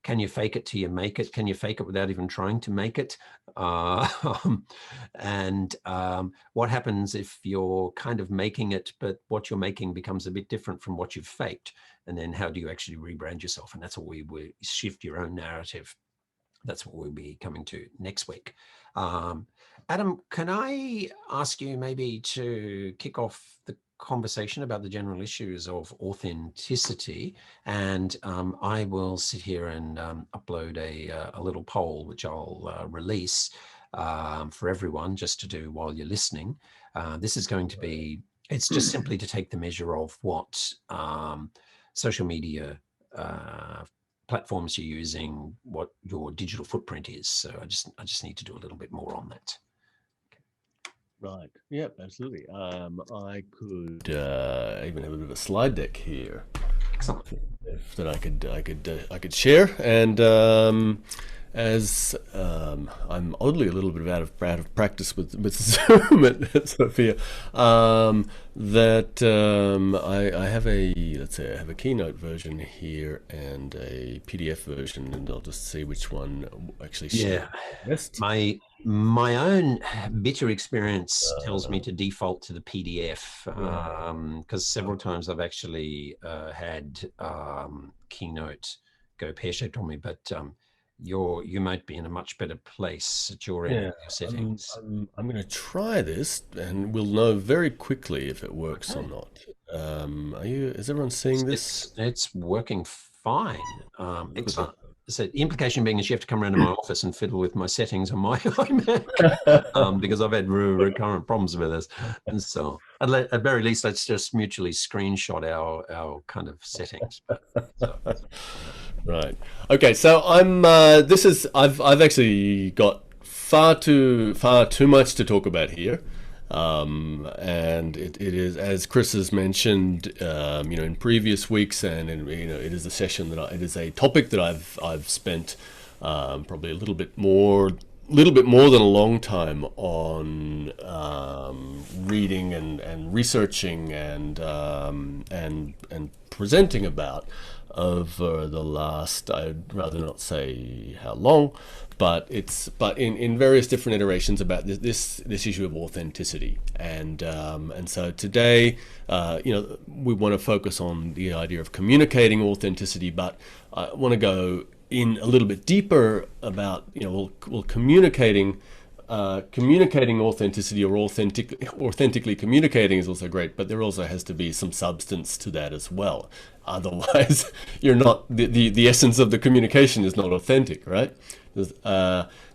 can you fake it till you make it? Can you fake it without even trying to make it? What happens if you're kind of making it, but what you're making becomes a bit different from what you've faked? And then how do you actually rebrand yourself? And that's what we shift your own narrative. That's what we'll be coming to next week. Adam, can I ask you maybe to kick off the conversation about the general issues of authenticity, and I will sit here and upload a little poll which I'll release for everyone just to do while you're listening. This is going to be, it's just simply to take the measure of what social media platforms you're using, what your digital footprint is. So I just need to do a little bit more on that. Right. Yep. Absolutely. I could even have a bit of a slide deck here that I could share, and as I'm oddly a little bit out of practice with Zoom at Sophia, that I have I have a Keynote version here and a PDF version, and I'll just see which one actually shares best. My own bitter experience tells me to default to the PDF, because several times I've actually had Keynote go pear-shaped on me, but you might be in a much better place at your end with your settings. I'm going to try this, and we'll know very quickly if it works or not. Is everyone seeing this? It's working fine. Excellent. So the implication being is you have to come around to my office and fiddle with my settings on my iMac, because I've had recurrent problems with this. And so at very least, let's just mutually screenshot our kind of settings. Right. Okay. So I've actually got far too much to talk about here. And it is, as Chris has mentioned, in previous weeks, and it is a session it is a topic that I've spent probably a little bit more than a long time on reading and researching and presenting about over the last, I'd rather not say how long, but in various different iterations about this issue of authenticity, and so today, we want to focus on the idea of communicating authenticity, but I want to go in a little bit deeper about communicating authenticity, or authentically communicating is also great, but there also has to be some substance to that as well. Otherwise, you're not the essence of the communication is not authentic, right?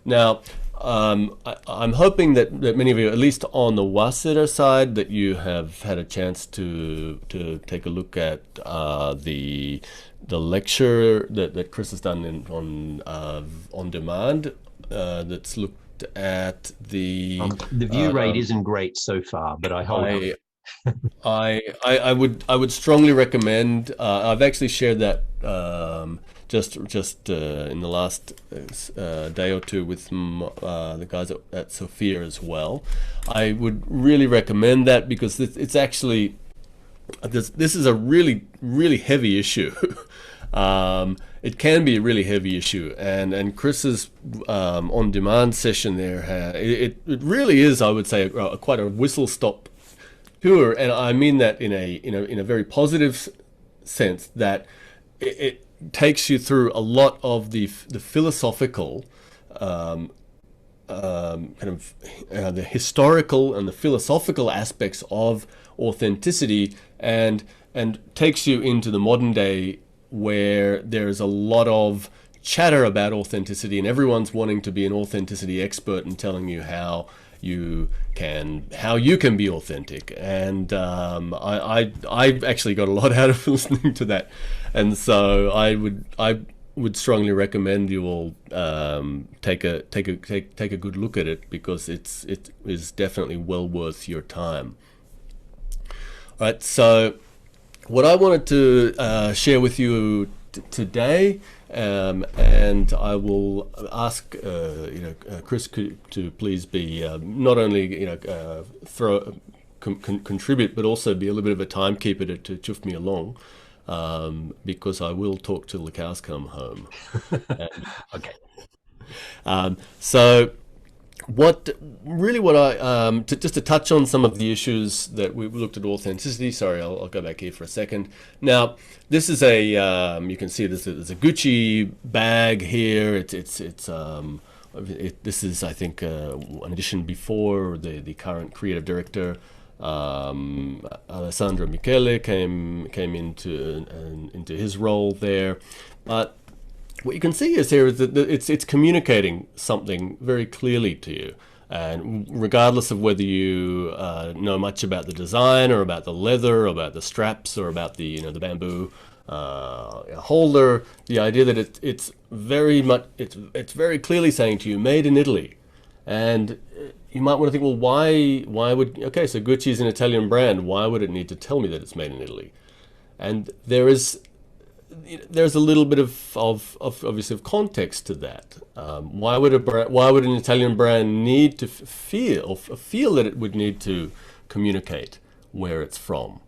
Now, I'm hoping that many of you, at least on the Waseda side, that you have had a chance to take a look at the lecture that Chris has done on demand. That's looked at the view rate isn't great so far, but I hope. I would strongly recommend. I've actually shared that just in the last day or two with the guys at Sophia as well. I would really recommend that, because it's actually this is a really heavy issue. It can be a really heavy issue, and Chris's on-demand session there, it really is, I would say, quite a whistle-stop tour, and I mean that in a very positive sense, that it takes you through a lot of the philosophical, kind of the historical and the philosophical aspects of authenticity, and takes you into the modern day, where there's a lot of chatter about authenticity, and everyone's wanting to be an authenticity expert and telling you how you can be authentic. And I actually got a lot out of listening to that, and so I would strongly recommend you all take a good look at it, because it is definitely well worth your time. All right, so what I wanted to share with you today, and I will ask Chris to please be not only contribute, but also be a little bit of a timekeeper to chuff me along. because I will talk till the cows come home. Okay. So what I just to touch on some of the issues that we looked at authenticity. Sorry, I'll go back here for a second. Now, this is a you can see there's a Gucci bag here. This is, I think, an edition before the current creative director Alessandro Michele came into his role there. But what you can see is here is that it's communicating something very clearly to you, and regardless of whether you know much about the design or about the leather or about the straps or about the the bamboo holder, the idea that it's very clearly saying to you, made in Italy. And you might want to think, well, why would, okay, so Gucci is an Italian brand, why would it need to tell me that it's made in Italy? And there's a little bit of obviously of context to that. Why would an Italian brand need to feel that it would need to communicate where it's from?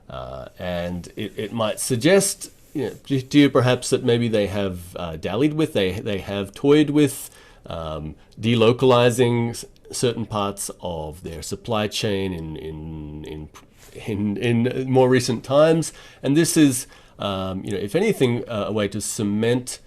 And it might suggest to you perhaps that maybe they have dallied with, they have toyed with delocalizing certain parts of their supply chain in more recent times, and this is if anything a way to cement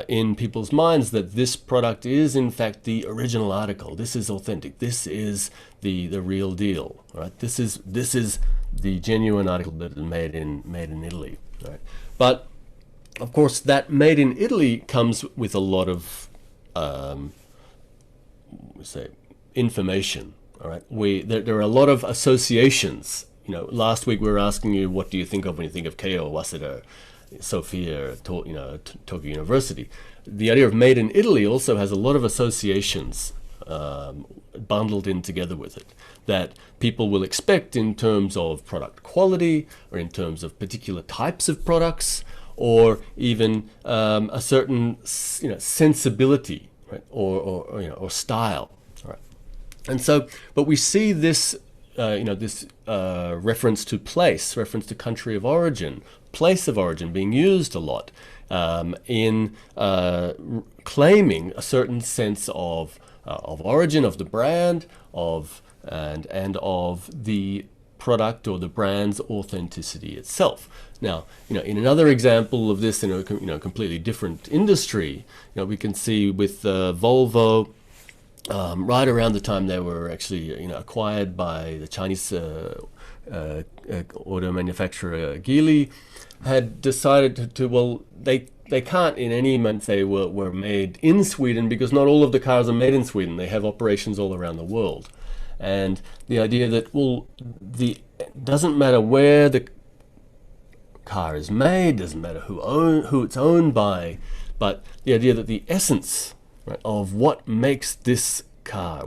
in people's minds that this product is in fact the original article. This is authentic. This is the real deal. Right? This is the genuine article that is made in Italy. Right? But of course, that made in Italy comes with a lot of information. All right, there are a lot of associations. Last week we were asking you, what do you think of when you think of Keio, Waseda, Sophia, Tokyo University? The idea of made in Italy also has a lot of associations bundled in together with it that people will expect in terms of product quality or in terms of particular types of products or even a certain sensibility, right? or style. Right? And so, but we see this this reference to place, reference to country of origin, place of origin being used a lot in claiming a certain sense of origin of the brand, and of the product or the brand's authenticity itself. Now, in another example of this in a completely different industry, we can see with Volvo. Right around the time they were actually acquired by the Chinese auto manufacturer Geely, had decided they can't in any manner say were made in Sweden, because not all of the cars are made in Sweden. They have operations all around the world. And the idea that, doesn't matter where the car is made, doesn't matter who it's owned by, but the idea that the essence, right, of what makes this car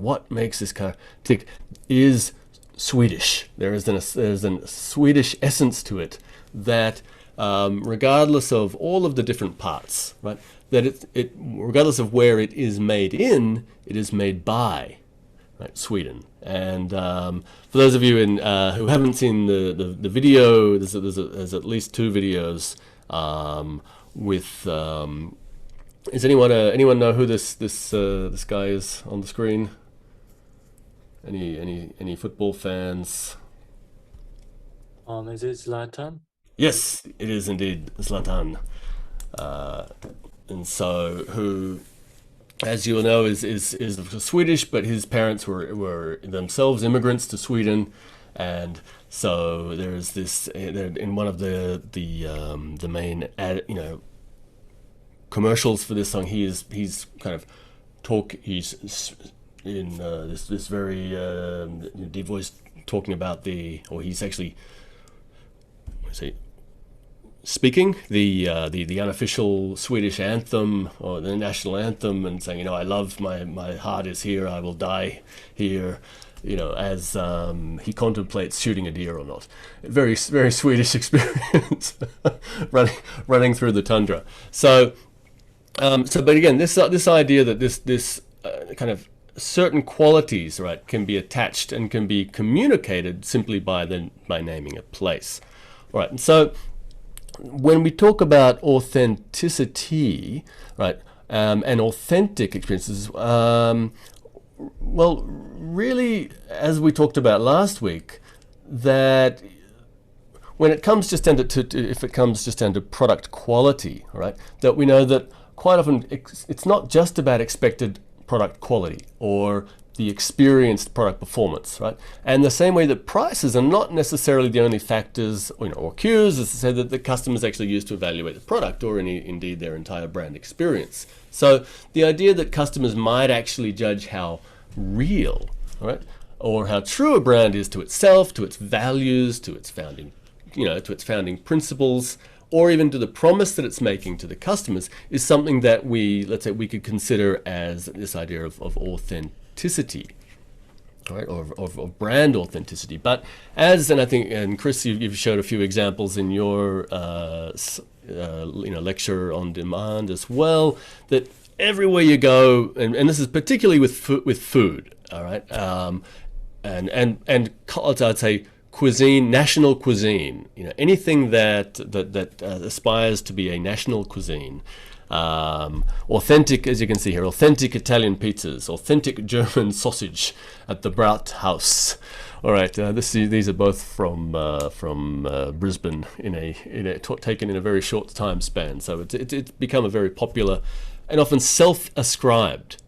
tick is Swedish. There's a Swedish essence to it that, regardless of all of the different parts, right, that it regardless of where it is made in, it is made by, right, Sweden. And for those of you who haven't seen the video, there's at least two videos with. Is anyone know who this guy is on the screen? Any football fans? Is it Zlatan? Yes, it is indeed Zlatan. And so, who, as you'll know, is Swedish, but his parents were themselves immigrants to Sweden, and so there's this in one of the main commercials for this song. He's in this very deep voice talking about he's actually speaking the unofficial Swedish anthem or the national anthem, and saying, I love my heart is here, I will die here, as he contemplates shooting a deer or not. Very, very Swedish experience running through the tundra. So but again, this idea that this kind of certain qualities, right, can be attached and can be communicated simply by naming a place. All right, and so when we talk about authenticity, right, and authentic experiences, well, really, as we talked about last week, that when it comes just down if it comes just down to product quality, right, that we know that quite often it's not just about expected product quality or the experienced product performance, right? And the same way that prices are not necessarily the only factors, or cues, as to say that the customers actually use to evaluate the product or indeed their entire brand experience. So the idea that customers might actually judge how real, right, or how true a brand is to itself, to its values, to its founding, to its founding principles, or even to the promise that it's making to the customers, is something that let's say we could consider as this idea of authenticity, right, or of brand authenticity. But and I think, and Chris, you've showed a few examples in your lecture on demand as well, that everywhere you go, and this is particularly with food, all right, and I'd say cuisine, national cuisine, anything that aspires to be a national cuisine. Authentic, as you can see here, authentic Italian pizzas, authentic German sausage at the Braut House. All right, these are both from Brisbane taken in a very short time span. So it's become a very popular and often self-ascribed.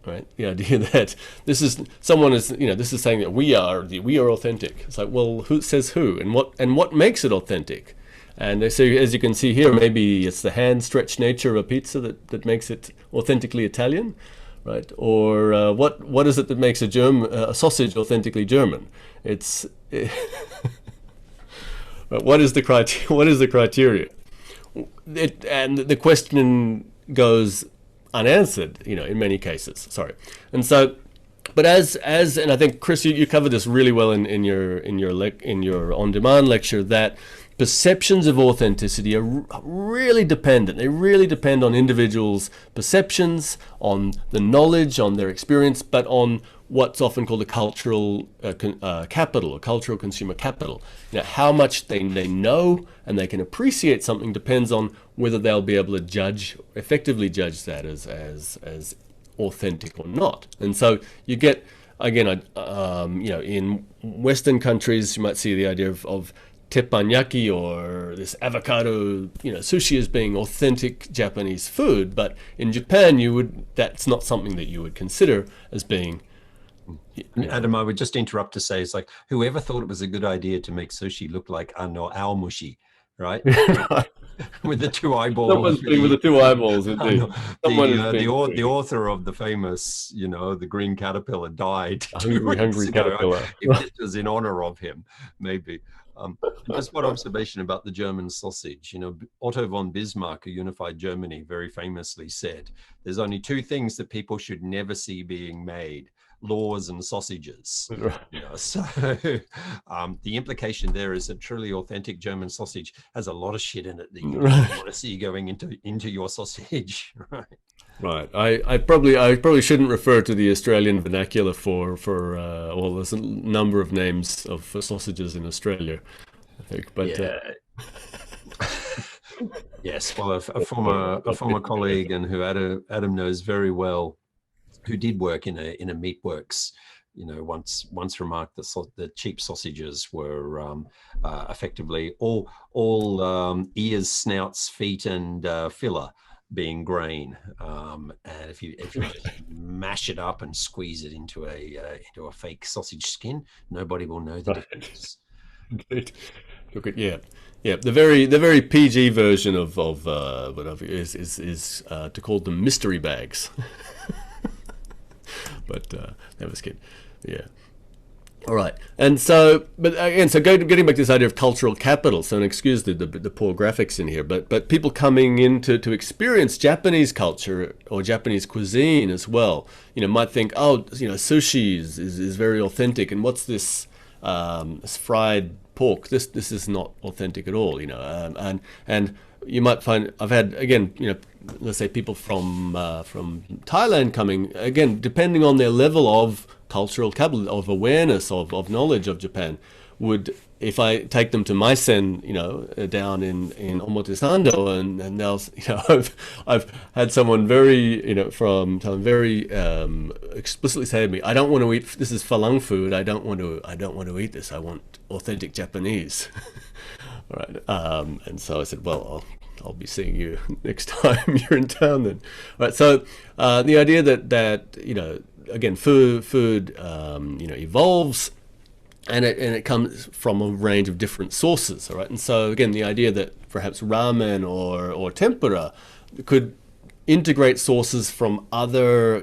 Right, the idea that this is saying that we are authentic. It's like, well, who says who, and what makes it authentic? And so, as you can see here, maybe it's the hand-stretched nature of a pizza that makes it authentically Italian, right? Or what is it that makes a sausage authentically German? It's what is the criteria? And the question goes unanswered, in many cases. Sorry, and so, but and I think Chris, you covered this really well in your on-demand lecture, that perceptions of authenticity are really dependent. They really depend on individuals' perceptions, on the knowledge, on their experience, but on what's often called a cultural capital, or cultural consumer capital. How much they know and they can appreciate something depends on whether they'll be able to effectively judge that as authentic or not. And so you get, again, in Western countries, you might see the idea of teppanyaki, or this avocado, sushi, as being authentic Japanese food. But in Japan, that's not something that you would consider as being. Adam, I would just interrupt to say, it's like, whoever thought it was a good idea to make sushi look like aomushi, right? With the two eyeballs. Someone's been with the two eyeballs, indeed. The author of the famous, the green caterpillar died. Hungry caterpillar. If this was in honor of him, maybe. Just one observation about the German sausage. Otto von Bismarck, who unified Germany, very famously said, there's only two things that people should never see being made: laws and sausages. So the implication there is that truly authentic German sausage has a lot of shit in it that you don't want to see going into your sausage. Right. I probably shouldn't refer to the Australian vernacular for well, there's a number of names for sausages in Australia, I think. But yeah. Yes. Well, a former colleague, and who Adam knows very well, who did work in a meatworks, once remarked that the cheap sausages were effectively all ears, snouts, feet, and filler being grain. And if you mash it up and squeeze it into a fake sausage skin, nobody will know the difference. Look at the very PG version of whatever is to call them mystery bags. But that was good. Yeah. All right. And so, but again, getting back to this idea of cultural capital. So, and excuse the poor graphics in here, but people coming in to experience Japanese culture or Japanese cuisine as well, might think, sushi is very authentic, and what's this fried pork? This is not authentic at all, and you might find, I've had, again, let's say people from Thailand coming, again, depending on their level of cultural capital, of awareness, of knowledge of Japan, would, if I take them to Maisen, down in Omotesando, and they'll, I've had someone very explicitly say to me, I don't want to eat, this is Falang food, I don't want to eat this, I want authentic Japanese. All right. And so I said, well, I'll be seeing you next time you're in town then. All right. So the idea that again, food evolves, and it comes from a range of different sources. All right. And so again, the idea that perhaps ramen or tempura could integrate sources from other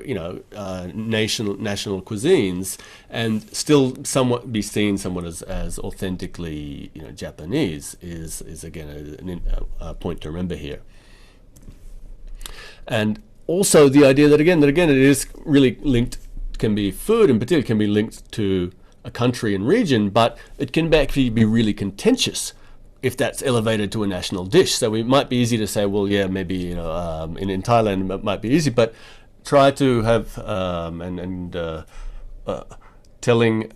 national cuisines and still be seen somewhat as authentically Japanese is again a point to remember here. And also the idea that again it is really linked, can be food in particular, can be linked to a country and region, but it can actually be really contentious if that's elevated to a national dish. So it might be easy to say, well, yeah, maybe in Thailand it might be easy, but try to have telling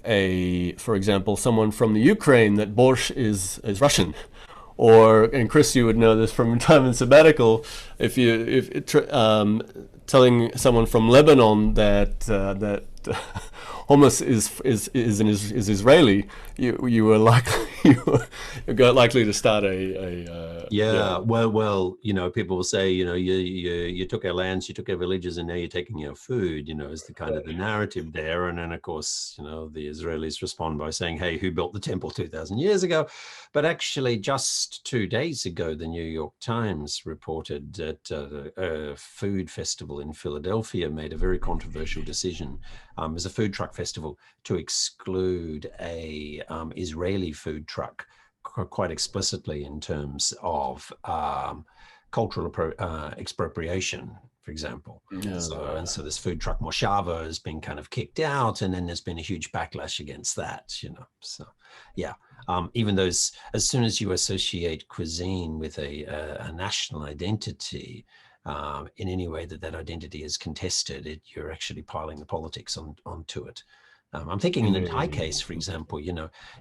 for example, someone from the Ukraine that borscht is Russian, and Chris, you would know this from time in sabbatical. If telling someone from Lebanon that hummus is Israeli, you were likely to start well, people will say, you took our lands, you took our villages, and now you're taking our food, is the kind of the narrative there. And then of course, the Israelis respond by saying, hey, who built the temple 2,000 years ago? But actually just 2 days ago, the New York Times reported that a food festival in Philadelphia made a very controversial decision as a food truck festival to exclude a Israeli food truck quite explicitly in terms of cultural expropriation, for example. So this food truck Moshava has been kind of kicked out, and then there's been a huge backlash against that, So yeah, even those, as soon as you associate cuisine with a national identity, in any way that identity is contested, you're actually piling the politics onto it. I'm thinking in the Thai case, for example,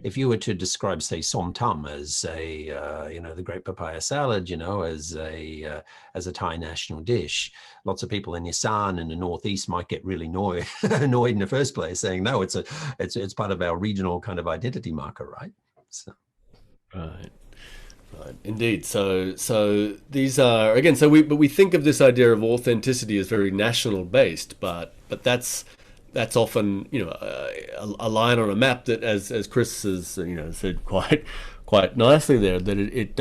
if you were to describe, say, som tam as the great papaya salad, as a Thai national dish, lots of people in Isan and the Northeast might get really annoyed in the first place, saying, no, it's part of our regional kind of identity marker, right? So. Right. Right. Indeed. So these are, again, we think of this idea of authenticity as very national based, but that's often a line on a map that, as Chris has said quite nicely there, that it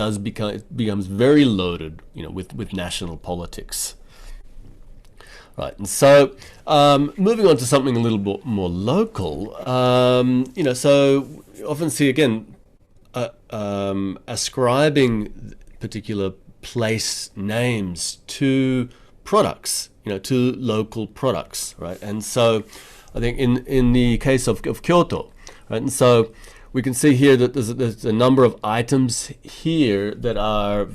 becomes very loaded with national politics. Right. And so moving on to something a little bit more local, so you often see again ascribing particular place names to products, to local products, right? And so I think in the case of Kyoto, right? And so we can see here that there's a number of items here that are,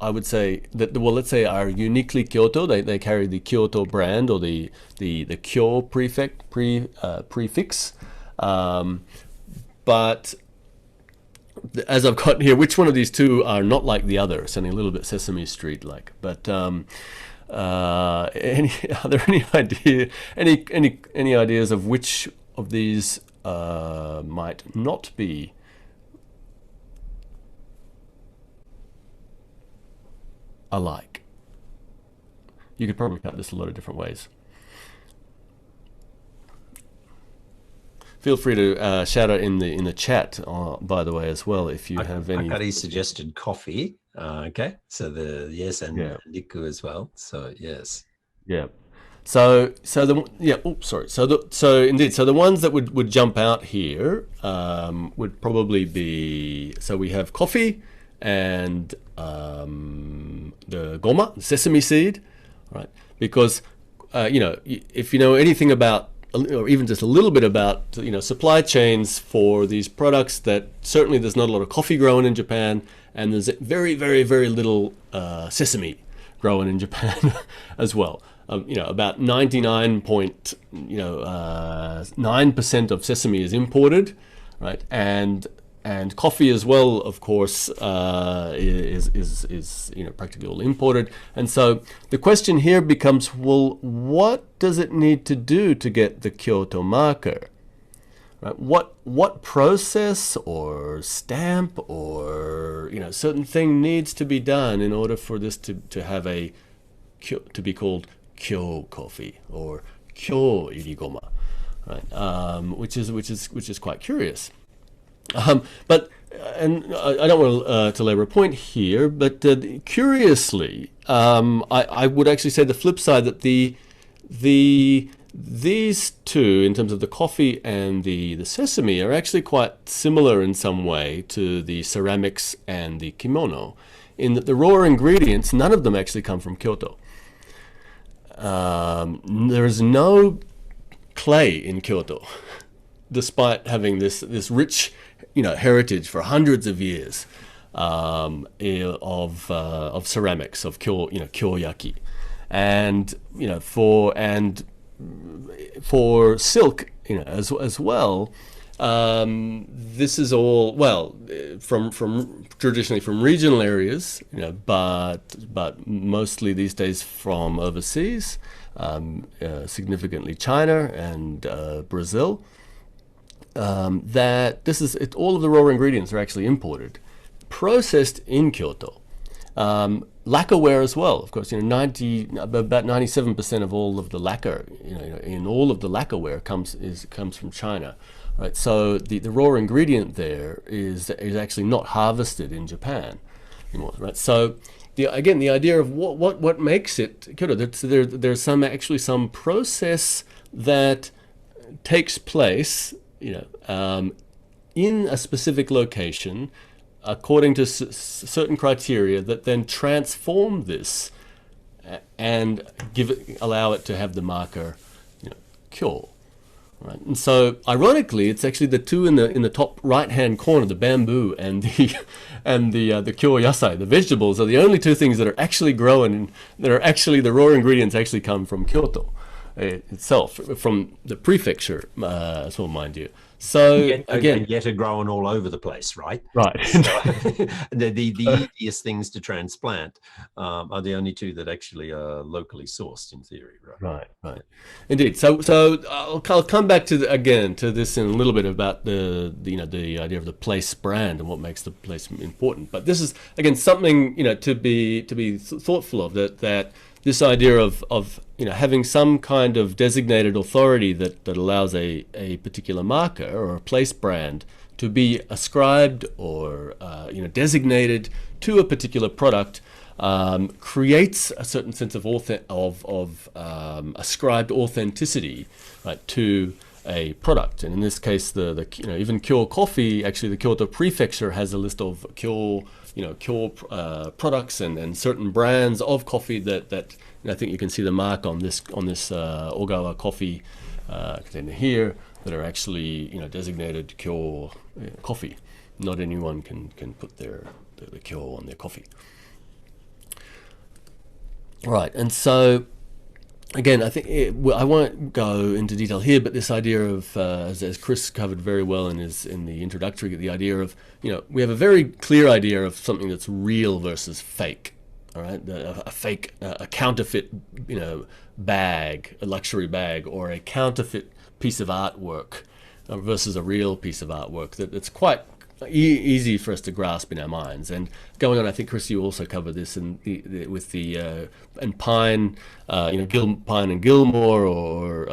I would say, let's say are uniquely Kyoto. They carry the Kyoto brand or the Kyo prefix. But as I've got here, which one of these two are not like the other, sounding a little bit Sesame Street like? But are there any ideas of which of these might not be alike? You could probably cut this a lot of different ways. Feel free to shout out in the chat, by the way, as well, if you have any. Akari suggested coffee. Okay, so and Niku as well. So yes. Yeah. So the ones that would jump out here would probably be, so we have coffee and the goma, sesame seed, right? Because if you know anything about, or even just a little bit about supply chains for these products, that certainly there's not a lot of coffee grown in Japan, and there's very, very, very little sesame grown in Japan as well. About 99.9% of sesame is imported, right? And and coffee as well, of course, is practically all imported. And so the question here becomes, well, what does it need to do to get the Kyoto marker? Right? What process or stamp or certain thing needs to be done in order for this to have to be called Kyo coffee or Kyo irigoma, right? Which is quite curious. But I don't want to labor a point here, but curiously, I would actually say the flip side, that these two, in terms of the coffee and the sesame, are actually quite similar in some way to the ceramics and the kimono, in that the raw ingredients, none of them actually come from Kyoto. There is no clay in Kyoto, despite having this rich heritage for hundreds of years of ceramics, of kyoyaki, and for silk, as well. This is all from traditionally from regional areas, but mostly these days from overseas, significantly China and Brazil. That this is it, all of the raw ingredients are actually imported, processed in Kyoto. Lacquerware as well, of course. About 97% of all of the lacquer, in all of the lacquerware comes from China, right? So the raw ingredient there is actually not harvested in Japan anymore, right? So the idea of what makes it Kyoto, there's some process that takes place, in a specific location, according to certain criteria, that then transform this and allow it to have the marker, Kyo. Right. And so, ironically, it's actually the two in the top right-hand corner, the bamboo and the kyo yasai, the vegetables, are the only two things that are actually grown, that are actually, the raw ingredients actually come from Kyoto itself, from the prefecture, as well, mind you. So yet are growing all over the place, right? Right. So, the easiest things to transplant are the only two that actually are locally sourced, in theory, right? Right. Indeed. So I'll come back to this in a little bit about the idea of the place brand and what makes the place important. But this is again something to be thoughtful of, that this idea of having some kind of designated authority that allows a particular marker or a place brand to be ascribed or designated to a particular product, creates a certain sense of ascribed authenticity, right, to a product. And in this case, even Kyo coffee, actually the Kyoto prefecture has a list of Kyo products and certain brands of coffee that I think you can see the mark on this Ogawa coffee container here, that are actually designated Kyo coffee. Not anyone can put the Kyo on their coffee. Right, and so again, I think I won't go into detail here, but this idea of, as Chris covered very well in the introductory, the idea of, we have a very clear idea of something that's real versus fake. All right, a counterfeit, bag, a luxury bag, or a counterfeit piece of artwork versus a real piece of artwork. That's quite easy for us to grasp in our minds. And going on, I think Chris, you also covered this and Pine, Pine and Gilmore, or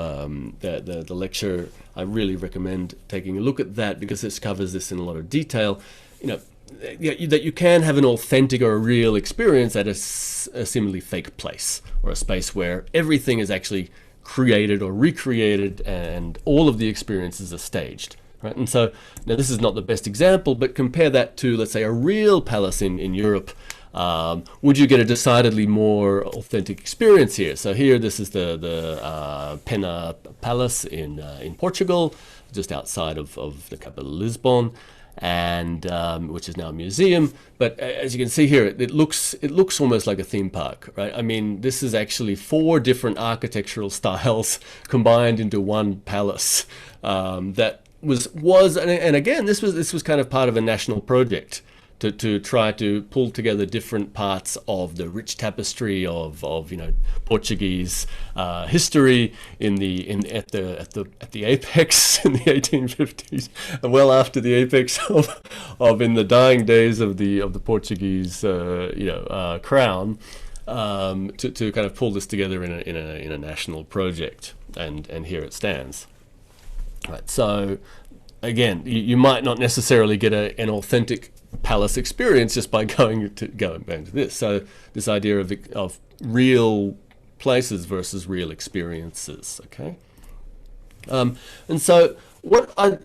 the lecture. I really recommend taking a look at that, because this covers this in a lot of detail. That you can have an authentic or a real experience at a similarly fake place, or a space where everything is actually created or recreated and all of the experiences are staged. Right? And so now this is not the best example, but compare that to, let's say, a real palace in Europe. Would you get a decidedly more authentic experience here? So here, this is the Pena Palace in Portugal, just outside of the capital, Lisbon, and which is now a museum. But as you can see here, it looks almost like a theme park, right? I mean, this is actually 4 different architectural styles combined into one palace, that and again, this was kind of part of a national project to try to pull together different parts of the rich tapestry of Portuguese history at the apex in the 1850s, and well after the apex of in the dying days of the Portuguese crown, to kind of pull this together in a national project, and here it stands. Right, so again, you might not necessarily get an authentic palace experience just by going back to this. So this idea of real places versus real experiences. Okay, and so what I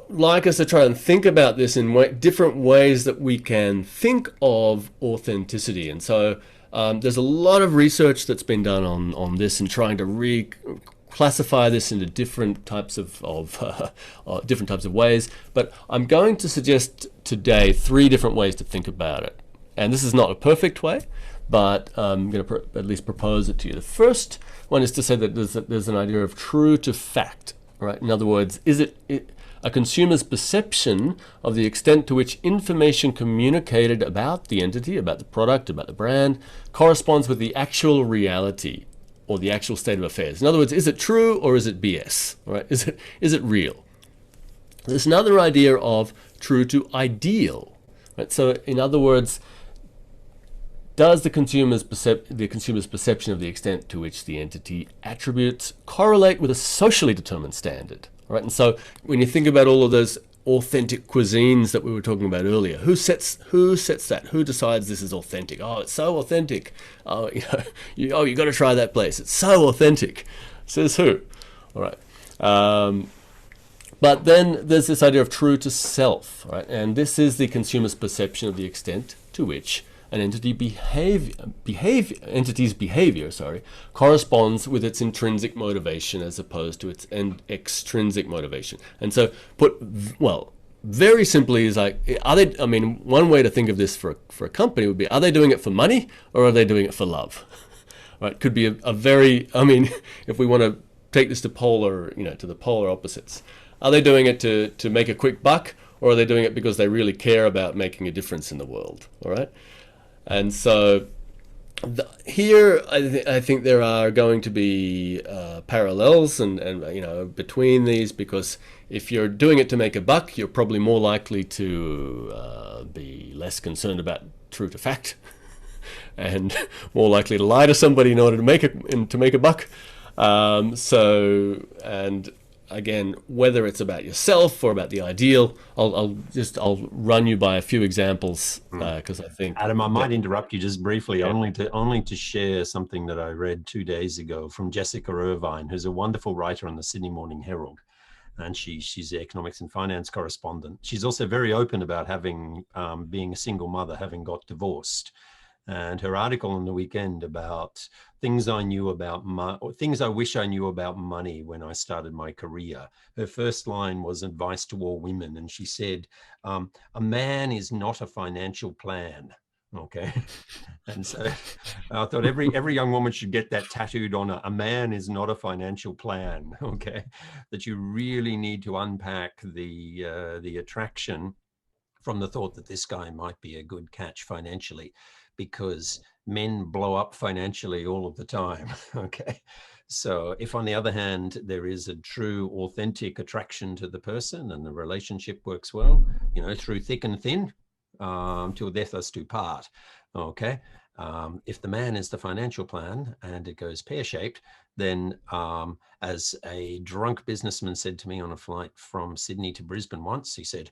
like us to try and think about this in different ways that we can think of authenticity. And so there's a lot of research that's been done on this and trying to classify this into different types of ways. But I'm going to suggest today 3 different ways to think about it. And this is not a perfect way, but I'm going to at least propose it to you. The first one is to say that there's an idea of true to fact. Right? In other words, is it a consumer's perception of the extent to which information communicated about the entity, about the product, about the brand, corresponds with the actual reality or the actual state of affairs? In other words, is it true or is it BS? Right? Is it real? There's another idea of true to ideal. Right? So, in other words, does the consumer's perception of the extent to which the entity attributes correlate with a socially determined standard? Right? And so when you think about all of those authentic cuisines that we were talking about earlier, who sets that? Who decides this is authentic? Oh, it's so authentic. Oh, you got to try that place. It's so authentic. Says who? All right. But then there's this idea of true to self, right? And this is the consumer's perception of the extent to which an entity's behavior corresponds with its intrinsic motivation as opposed to its extrinsic motivation. And so very simply is like, one way to think of this for a company would be, are they doing it for money or are they doing it for love? Right? Could be a very, if we want to take this to the polar opposites. Are they doing it to make a quick buck, or are they doing it because they really care about making a difference in the world? All right. And so here, I think there are going to be parallels and between these, because if you're doing it to make a buck, you're probably more likely to be less concerned about true to fact, and more likely to lie to somebody in order to make a buck. And again, whether it's about yourself or about the ideal, I'll run you by a few examples, because I think, Adam, I might interrupt you just briefly, only to share something that I read 2 days ago from Jessica Irvine, who's a wonderful writer on the Sydney Morning Herald, and she's the economics and finance correspondent. She's also very open about having being a single mother, having got divorced. And her article on the weekend about things I wish I knew about money when I started my career. Her first line was advice to all women. And she said, a man is not a financial plan. Okay. And so I thought every young woman should get that tattooed on her. A man is not a financial plan. Okay. That you really need to unpack the attraction from the thought that this guy might be a good catch financially, because men blow up financially all of the time. Okay. So if, on the other hand, there is a true, authentic attraction to the person and the relationship works well, through thick and thin, till death us do part. Okay. If the man is the financial plan and it goes pear-shaped, then as a drunk businessman said to me on a flight from Sydney to Brisbane once, he said,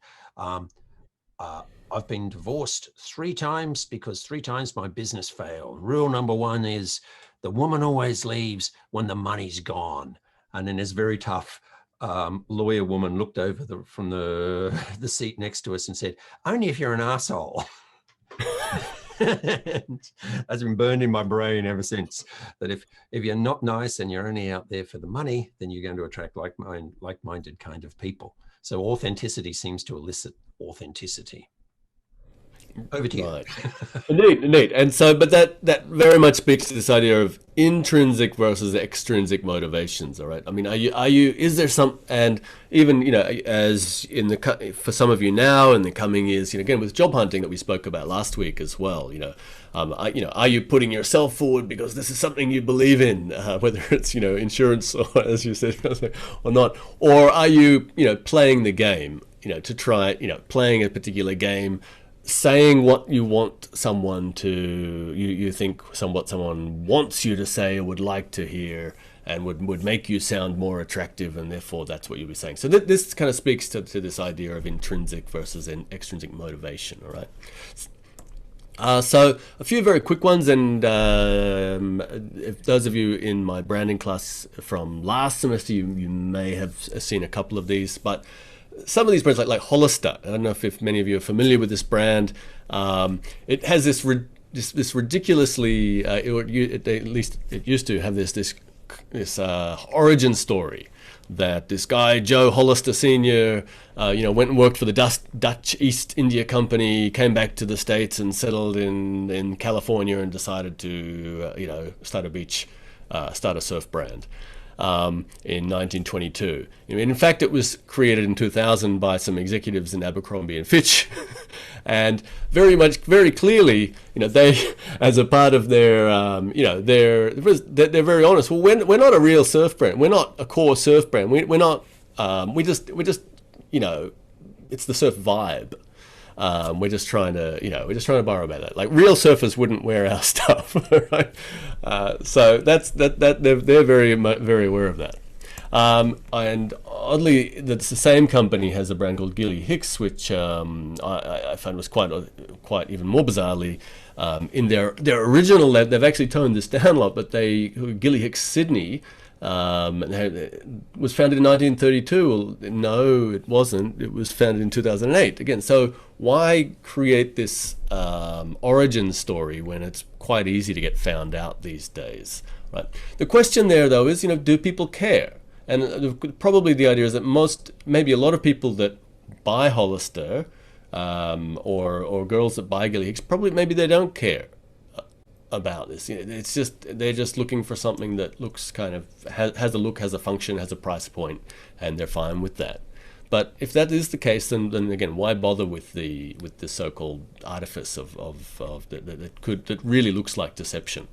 I've been divorced 3 times because 3 times my business failed. Rule number 1 is the woman always leaves when the money's gone. And then this very tough lawyer woman looked over from the seat next to us and said, only if you're an asshole. And that's been burned in my brain ever since, that if you're not nice and you're only out there for the money, then you're going to attract like-minded kind of people. So authenticity seems to elicit authenticity. Over to you. Right. Indeed. And so, but that very much speaks to this idea of intrinsic versus extrinsic motivations. All right. I mean, is there some, and even, as in for some of you now in the coming years, again, with job hunting that we spoke about last week as well, are you putting yourself forward because this is something you believe in, whether it's, insurance or, as you said, or not, or are you, playing the game, to try, playing a particular game, saying what you want someone to, you think what someone wants you to say or would like to hear, and would make you sound more attractive, and therefore that's what you'll be saying. So this kind of speaks to this idea of intrinsic versus extrinsic motivation, all right? So a few very quick ones, and if those of you in my branding class from last semester, you may have seen a couple of these, but some of these brands like Hollister, I don't know if many of you are familiar with this brand. It has this ridiculously, at least it used to have this origin story that this guy Joe Hollister Sr. Went and worked for the Dutch East India Company, came back to the States and settled in California and decided to start a surf brand. In 1922. In fact, it was created in 2000 by some executives in Abercrombie and Fitch, and very clearly, they, as a part of their, they're very honest. Well, we're not a real surf brand. We're not a core surf brand. We're not. We just, it's the surf vibe. We're just trying to borrow about that. Like, real surfers wouldn't wear our stuff, right? So that's they're very aware of that. And oddly, that's the same company has a brand called Gilly Hicks, which I found was quite even more bizarrely, in their original. They've actually toned this down a lot, but Gilly Hicks Sydney. It was founded in 1932. Well, no, it wasn't. It was founded in 2008. Again, so why create this origin story when it's quite easy to get found out these days, right? The question there, though, is, do people care? And probably the idea is that maybe a lot of people that buy Hollister or girls that buy Gilly Hicks, maybe they don't care about this. It's just, they're just looking for something that looks kind of has a look, has a function, has a price point, and they're fine with that. But if that is the case, then again, why bother with the so-called artifice that really looks like deception?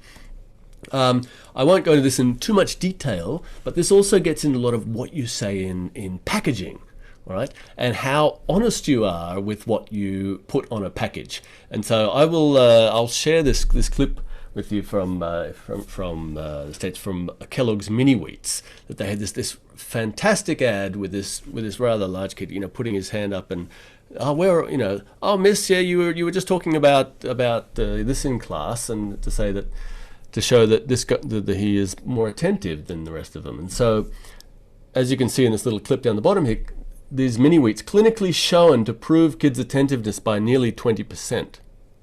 I won't go into this in too much detail, but this also gets into a lot of what you say in packaging. All right, and how honest you are with what you put on a package. And so I'll share this clip with you from the States, from Kellogg's Mini Wheats, that they had this fantastic ad with this rather large kid, putting his hand up and, miss, yeah, you were just talking about this in class, and to show that that he is more attentive than the rest of them. And so, as you can see in this little clip down the bottom here, these mini wheats clinically shown to prove kids' attentiveness by nearly 20%.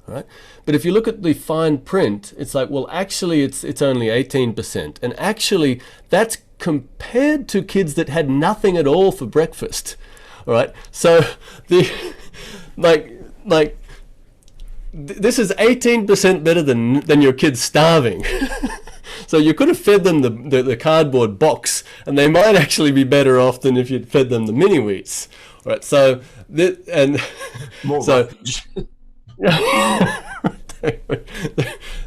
Right? But if you look at the fine print, it's like, well, actually, it's only 18%, and actually, that's compared to kids that had nothing at all for breakfast. All right, so this is 18% better than your kids starving. So you could have fed them the cardboard box, and they might actually be better off than if you'd fed them the mini wheats. All right, so more so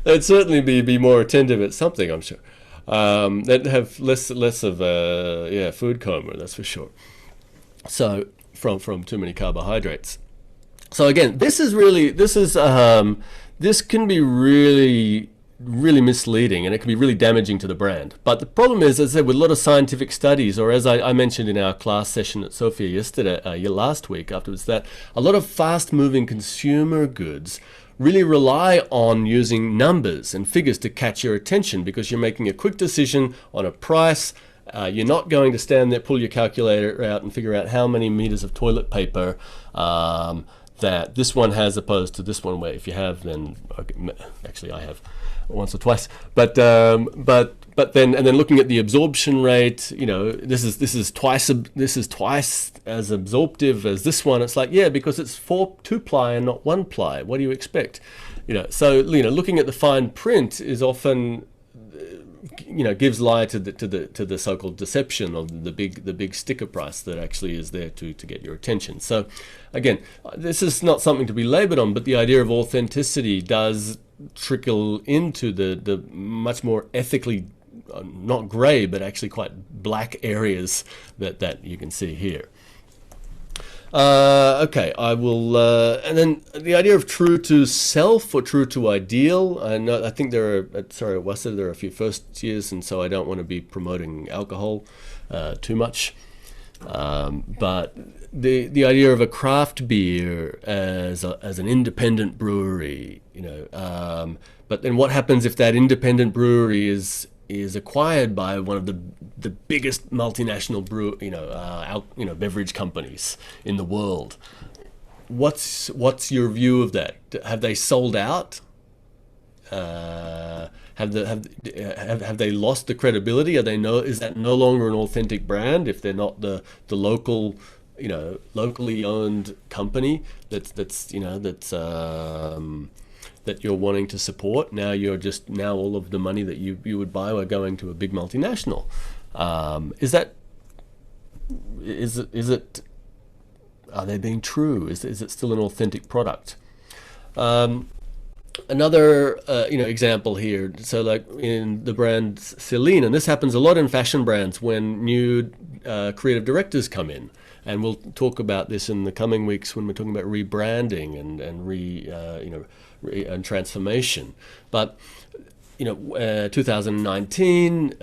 they'd certainly be more attentive at something, I'm sure. They'd have less of a food coma, that's for sure. So from too many carbohydrates. So again, this can be really misleading, and it can be really damaging to the brand. But the problem is, as I said, with a lot of scientific studies, or as I mentioned in our class session at Sophia last week afterwards, that a lot of fast-moving consumer goods really rely on using numbers and figures to catch your attention, because you're making a quick decision on a price. You're not going to stand there, pull your calculator out and figure out how many meters of toilet paper that this one has opposed to this one, where if you have, then okay, actually I have once or twice, but then and then looking at the absorption rate, this is twice as absorptive as this one. It's like, yeah, because it's 2-ply and not 1-ply. What do you expect? So looking at the fine print is often gives lie to the so-called deception of the big sticker price that actually is there to get your attention. So again, this is not something to be labored on, but the idea of authenticity does trickle into the much more ethically not gray, but actually quite black areas that you can see here. Okay, I will, and then the idea of true to self or true to ideal. I think there are, sorry, at Waseda there are a few first years, and so I don't want to be promoting alcohol too much. But the idea of a craft beer as an independent brewery, but then what happens if that independent brewery is acquired by one of the biggest multinational beverage companies in the world? What's your view of that? Have they sold out? Have they lost the credibility? Is that no longer an authentic brand if they're not the local, locally owned company that you're wanting to support? Now all of the money that you would buy are going to a big multinational. Is it? Are they being true? Is it still an authentic product? Another example here. So like in the brand Celine, and this happens a lot in fashion brands when new creative directors come in. And we'll talk about this in the coming weeks when we're talking about rebranding and transformation. But 2019,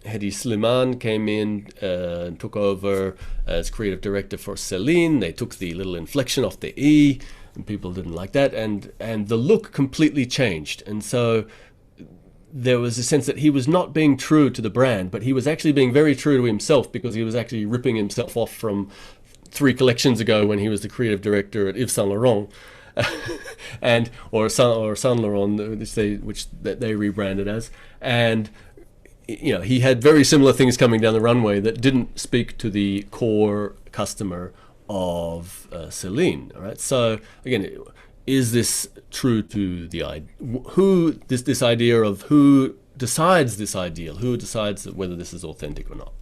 Hedi Slimane came in and took over as creative director for Celine. They took the little inflection off the E, and people didn't like that, and the look completely changed. And so there was a sense that he was not being true to the brand, but he was actually being very true to himself, because he was actually ripping himself off from 3 collections ago when he was the creative director at Yves Saint Laurent, or Saint Laurent, which they rebranded as, and he had very similar things coming down the runway that didn't speak to the core customer of Celine. All right, so again, is this true to the this idea of who decides this ideal, who decides whether this is authentic or not?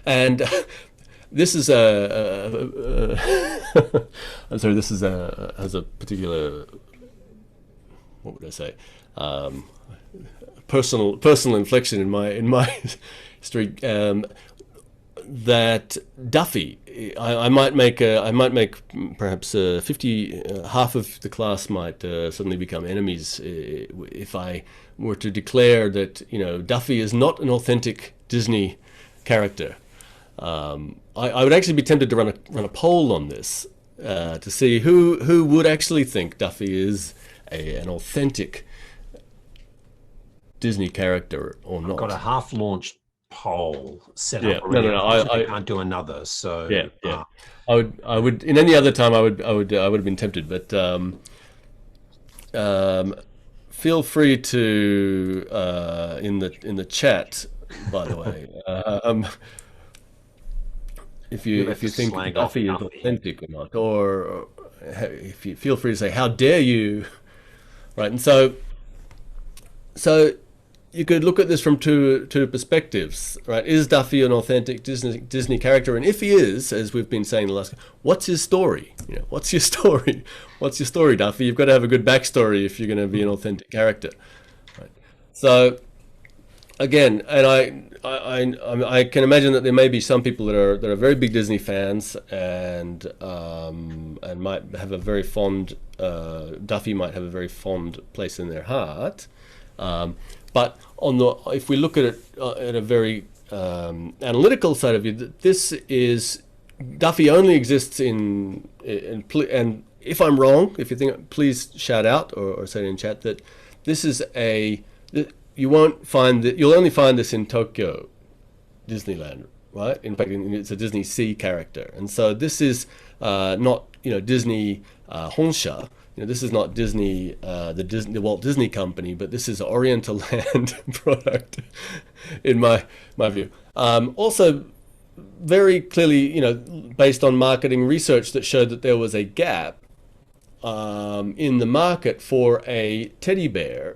And this is I'm sorry, this is has a particular, what would I say, personal inflection in my history. That Duffy, I might make perhaps 50, half of the class might suddenly become enemies if I were to declare that Duffy is not an authentic Disney character. I would actually be tempted to run a poll on this to see who would actually think Duffy is an authentic Disney character or not. I've got a half-launched poll set up. I can't do another. So yeah. I would in any other time I would have been tempted, but feel free to in the chat, by the way, if you think Duffy is authentic or not, or if you feel free to say, how dare you, right? And so you could look at this from two perspectives, right? Is Duffy an authentic Disney character? And if he is, as we've been saying the last, what's his story? What's your story? What's your story, Duffy? You've got to have a good backstory if you're going to be an authentic character, right? So again, and I can imagine that there may be some people that are very big Disney fans and might have a very fond Duffy might have a very fond place in their heart. But if we look at it at a very analytical side of view, this is Duffy only exists and if I'm wrong, if you think, please shout out or say it in chat that this is you'll only find this in Tokyo Disneyland, right? In fact, it's a Disney Sea character, and so this is not Disney Honsha. This is not Disney, the Walt Disney Company, but this is Oriental Land product, in my view. Also, very clearly, based on marketing research that showed that there was a gap in the market for a teddy bear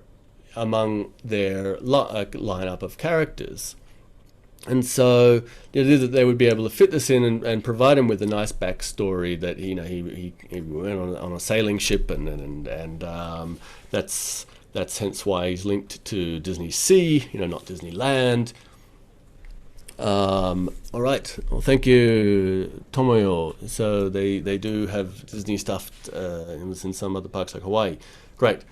among their lineup of characters. And so they would be able to fit this in and provide him with a nice backstory that he went on a sailing ship and that's hence why he's linked to Disney Sea, not Disneyland. All right. Well, thank you, Tomoyo. So they do have Disney stuff in some other parks like Hawaii. Great.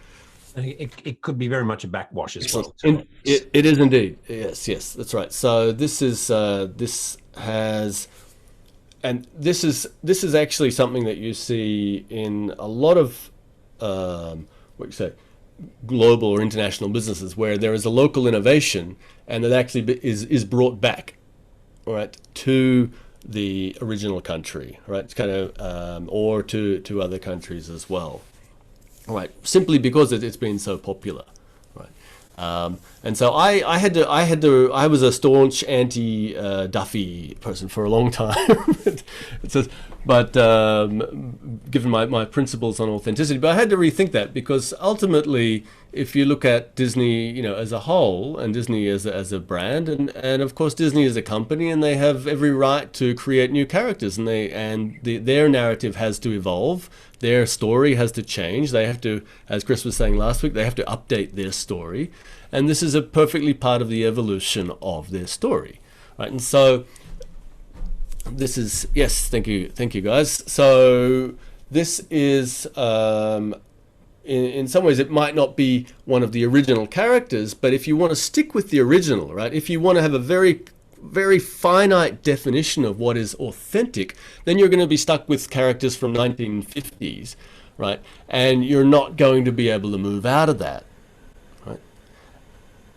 It could be very much a backwash as well. It is indeed. Yes, that's right. So this is actually something that you see in a lot of global or international businesses, where there is a local innovation and that actually is brought back, all right, to the original country, right? It's kind of or to other countries as well. All right, simply because it's been so popular, right? And so I was a staunch anti Duffy person for a long time. But given my principles on authenticity, but I had to rethink that, because ultimately, if you look at Disney, as a whole, and Disney as a brand, and of course Disney is a company, and they have every right to create new characters, and their narrative has to evolve, their story has to change. They have to, as Chris was saying last week, they have to update their story, and this is a perfectly part of the evolution of their story, right? And so this is, yes, thank you guys. So this is in some ways it might not be one of the original characters, but if you want to stick with the original, right, if you want to have a very very finite definition of what is authentic, then you're going to be stuck with characters from 1950s, right? And you're not going to be able to move out of that, right?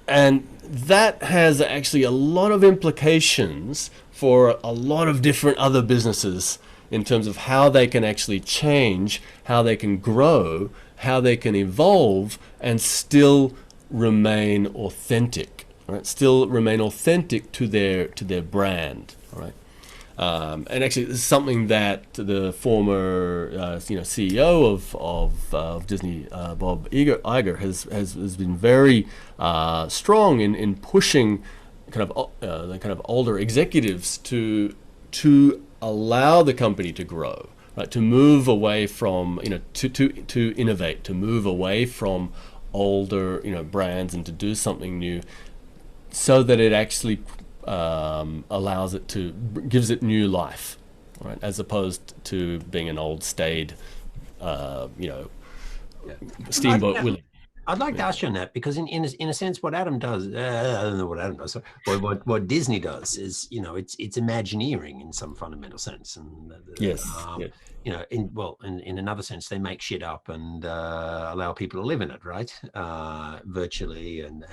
And that has actually a lot of implications for a lot of different other businesses in terms of how they can actually change, how they can grow, how they can evolve and still remain authentic. Right, still remain authentic to their brand, right? And actually, this is something that the former CEO of Disney, Bob Iger, has been very strong in pushing the kind of older executives to allow the company to grow, right? To move away from to innovate, to move away from older brands and to do something new, so that it actually allows it to gives it new life, right? As opposed to being an old staid, Steamboat Willie. I'd like to ask you on that, because in a sense, what Adam does, I don't know what Adam does. What Disney does is, it's Imagineering in some fundamental sense, and yes. In another sense, they make shit up and allow people to live in it, right? Virtually and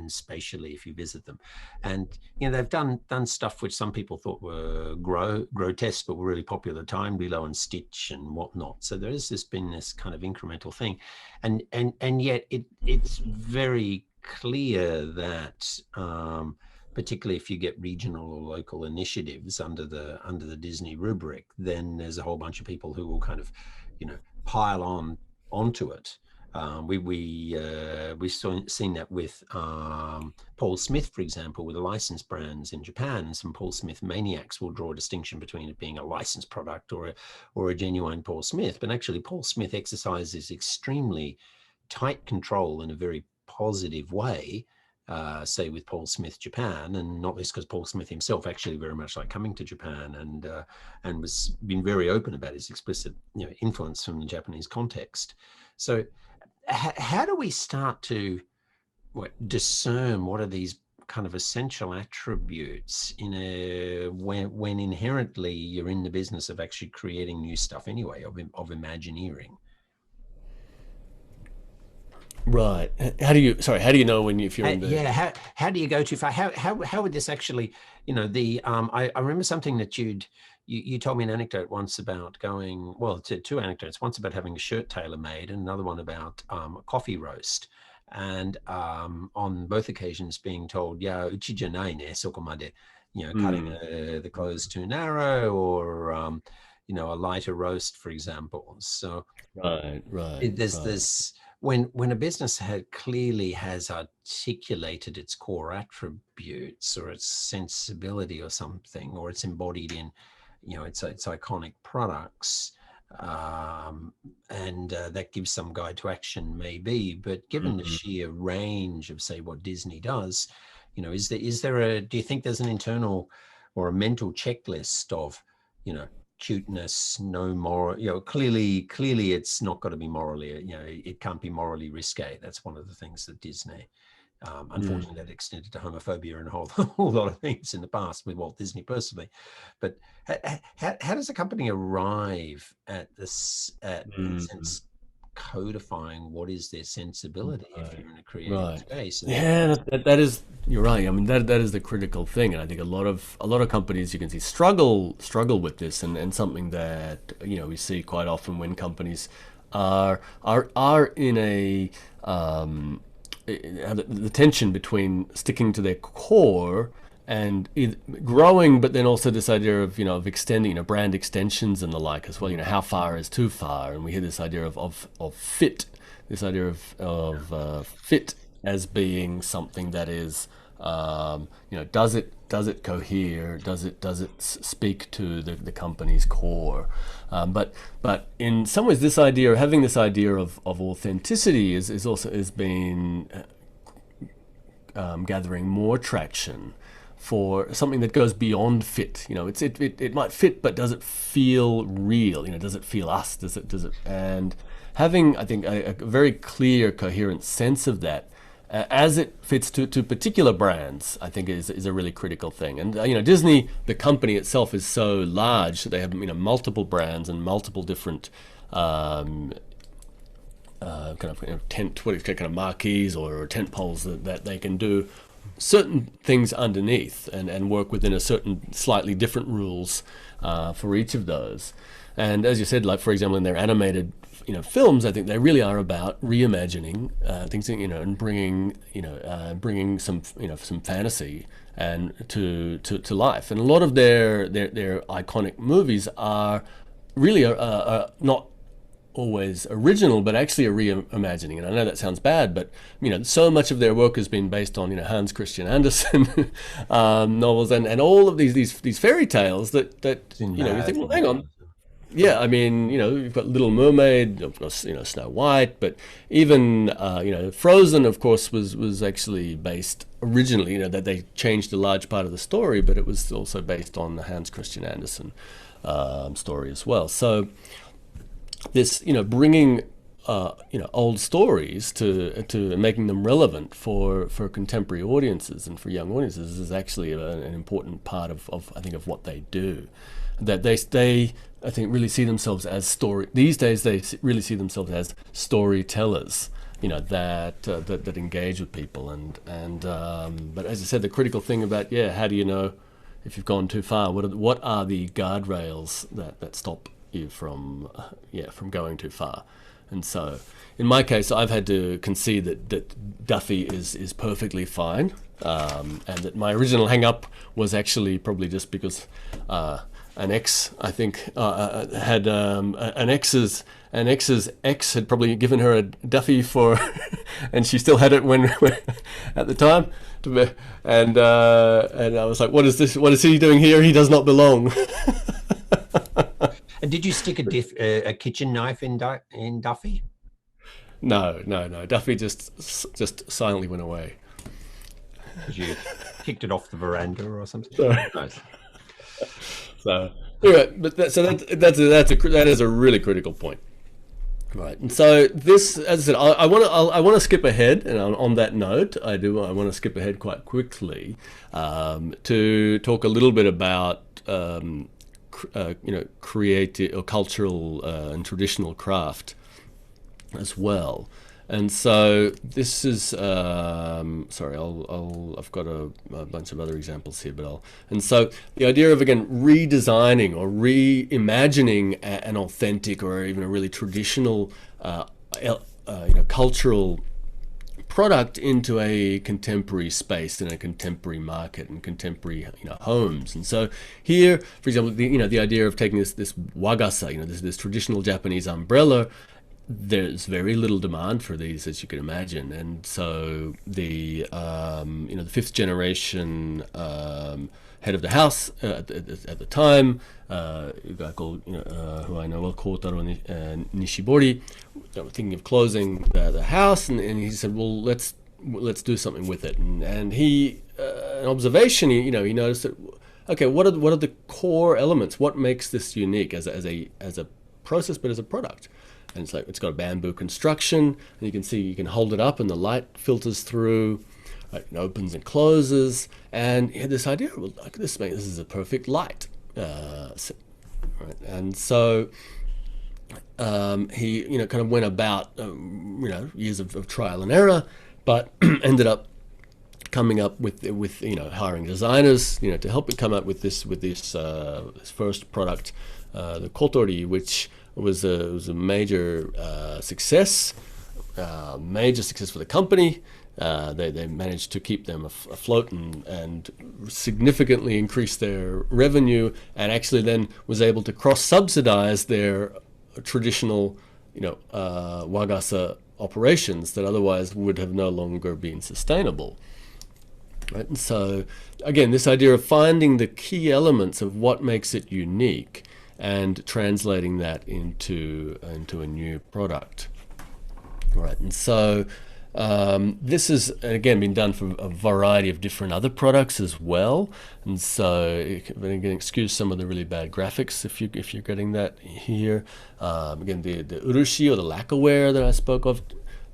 spatially, if you visit them, and they've done stuff which some people thought were grotesque but were really popular at the time, Lilo and Stitch and whatnot. So there has been this kind of incremental thing, and yet it's very clear that particularly if you get regional or local initiatives under the Disney rubric, then there's a whole bunch of people who will kind of pile onto it. We've seen that with Paul Smith, for example, with the licensed brands in Japan. Some Paul Smith maniacs will draw a distinction between it being a licensed product or a genuine Paul Smith. But actually, Paul Smith exercises extremely tight control in a very positive way, say with Paul Smith Japan, and not least because Paul Smith himself actually very much liked coming to Japan and was been very open about his explicit influence from the Japanese context. So how do we start to discern what are these kind of essential attributes when inherently you're in the business of actually creating new stuff anyway, of Imagineering? Right. How do you know if you're in the... How do you go too far? How would this actually, I remember something that you'd you told me an anecdote once about going, well, two anecdotes, once about having a shirt tailor made and another one about a coffee roast. And on both occasions being told, yeah, uchi janai ne, sokomade, cutting the clothes too narrow, or, a lighter roast, for example. So there's this, when a business clearly has articulated its core attributes or its sensibility or something, or it's embodied in, its iconic products, and that gives some guide to action, maybe. But given the sheer range of, say, what Disney does, is there do you think there's an internal or a mental checklist of, cuteness, no moral, clearly it's not got to be morally, it can't be morally risque. That's one of the things that Disney, unfortunately, that extended to homophobia and a whole lot of things in the past with Walt Disney personally. But how does a company arrive at this, in a sense, codifying what is their sensibility if you're in a creative space? Yeah, that is, you're right. I mean, that is the critical thing, and I think a lot of companies, you can see, struggle with this, and something that we see quite often when companies are in a the tension between sticking to their core and growing, but then also this idea of of extending, brand extensions and the like as well. How far is too far, and we hear this idea of fit, this idea of fit as being something that is, does it cohere, does it speak to the company's core, but in some ways this idea, having this idea of authenticity is also been gathering more traction for something that goes beyond fit. It might fit, but does it feel real? Does it feel us? Does it? And having, I think, a very clear, coherent sense of that, as it fits to particular brands, I think is a really critical thing. And Disney, the company itself, is so large that they have multiple brands and multiple different kind of marquees or tent poles that they can do certain things underneath and work within a certain slightly different rules for each of those. And as you said, like for example, in their animated films, I think they really are about reimagining things, and bringing some some fantasy and to life. And a lot of their iconic movies are really not always original, but actually a reimagining. And I know that sounds bad, but so much of their work has been based on Hans Christian Andersen novels and all of these fairy tales that you think, well, hang on. Yeah, I mean, you've got Little Mermaid, of course, Snow White, but even Frozen, of course, was actually based originally, that they changed a large part of the story, but it was also based on the Hans Christian Andersen story as well. So this, bringing old stories to making them relevant for contemporary audiences and for young audiences is actually an important part of I think of what they do. That they I think really see themselves as these days they really see themselves as storytellers, that engage with people, and but as I said, the critical thing about how do you know if you've gone too far? What are the guardrails that stop you from going too far? And so in my case, I've had to concede that Duffy is perfectly fine, and that my original hang-up was actually probably just because an ex, I think, had an ex's ex had probably given her a Duffy for, and she still had it when at the time, and I was like, what is this? What is he doing here? He does not belong. And did you stick a kitchen knife in Duffy? No. Duffy just silently went away. Did you kicked it off the veranda or something? Nice. So anyway, but that is a really critical point, right? And so this, as I said, I want to skip ahead, and on that note, I want to skip ahead quite quickly to talk a little bit about creative or cultural and traditional craft as well. And so this is sorry, I've got a bunch of other examples here, but and so the idea of, again, redesigning or reimagining an authentic or even a really traditional cultural product into a contemporary space in a contemporary market and contemporary homes. And so here, for example, the idea of taking this wagasa, this traditional Japanese umbrella. There's very little demand for these, as you can imagine, and so the the fifth generation head of the house at the time, a guy called who I know well, Kotaro Nishibori, thinking of closing the house, and he said, well, let's do something with it, and he an observation, he noticed that, okay, what are the core elements? What makes this unique as a process, but as a product? And it's got a bamboo construction, and you can see you can hold it up and the light filters through, right, it opens and closes, and he had this idea, well, like this is a perfect light, right? And so he kind of went about years of trial and error, but ended up coming up with hiring designers to help him come up with this first product, the kotori, which was a major success, major success for the company. They managed to keep them afloat and significantly increase their revenue, and actually then was able to cross-subsidize their traditional wagasa operations that otherwise would have no longer been sustainable. Right? And so again, this idea of finding the key elements of what makes it unique and translating that into a new product. Right, and so this has, again, been done for a variety of different other products as well. And so, again, excuse some of the really bad graphics if you're getting that here. Again, the urushi, or the lacquerware that I spoke of,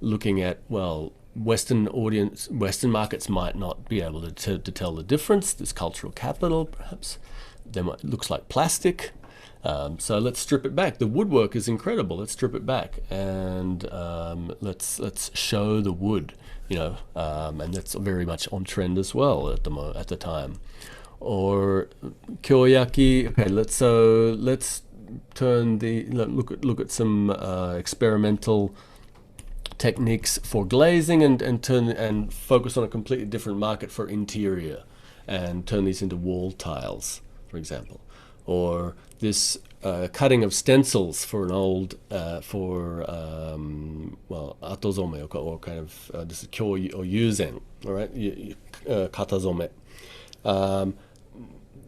looking at, well, Western markets might not be able to tell the difference. This cultural capital, perhaps, looks like plastic. So let's strip it back. The woodwork is incredible. Let's strip it back and let's show the wood, and that's very much on trend as well at the time. Or kyoyaki. Okay, let's turn look at some experimental techniques for glazing and focus on a completely different market for interior and turn these into wall tiles, for example. Or this cutting of stencils for an old, atozome, or kind of, this is kyo or yuzen, all right, katazome.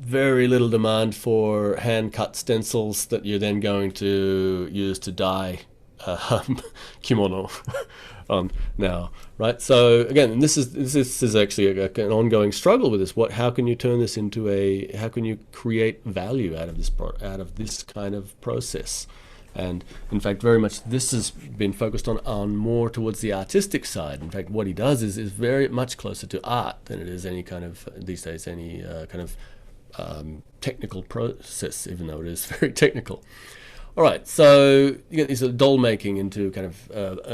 Very little demand for hand-cut stencils that you're then going to use to dye kimono now, right? So again, this is actually an ongoing struggle with this. How can you turn this into how can you create value out of this kind of process? And in fact, very much this has been focused on more towards the artistic side. In fact, what he does is very much closer to art than it is any kind of these days any kind of technical process, even though it is very technical. All right, so you get these doll making into kind of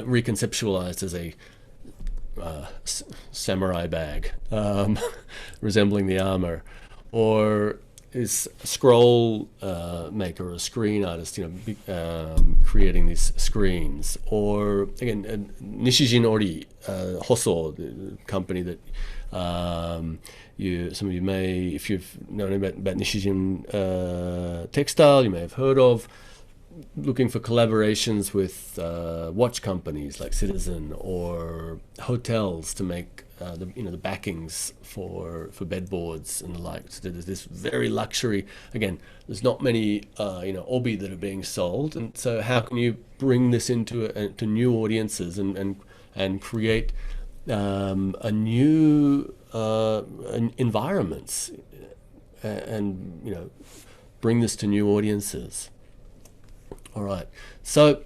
reconceptualized as a samurai bag, resembling the armor, or is a scroll maker or a screen artist, creating these screens, or again, Nishijin Ori, Hoso, the company that some of you may, if you've known about Nishijin textile, you may have heard of. Looking for collaborations with watch companies like Citizen or hotels to make the backings for bedboards and the like. So there's this very luxury. Again, there's not many obi that are being sold, and so how can you bring this into new audiences and create a new environments and bring this to new audiences. All right. So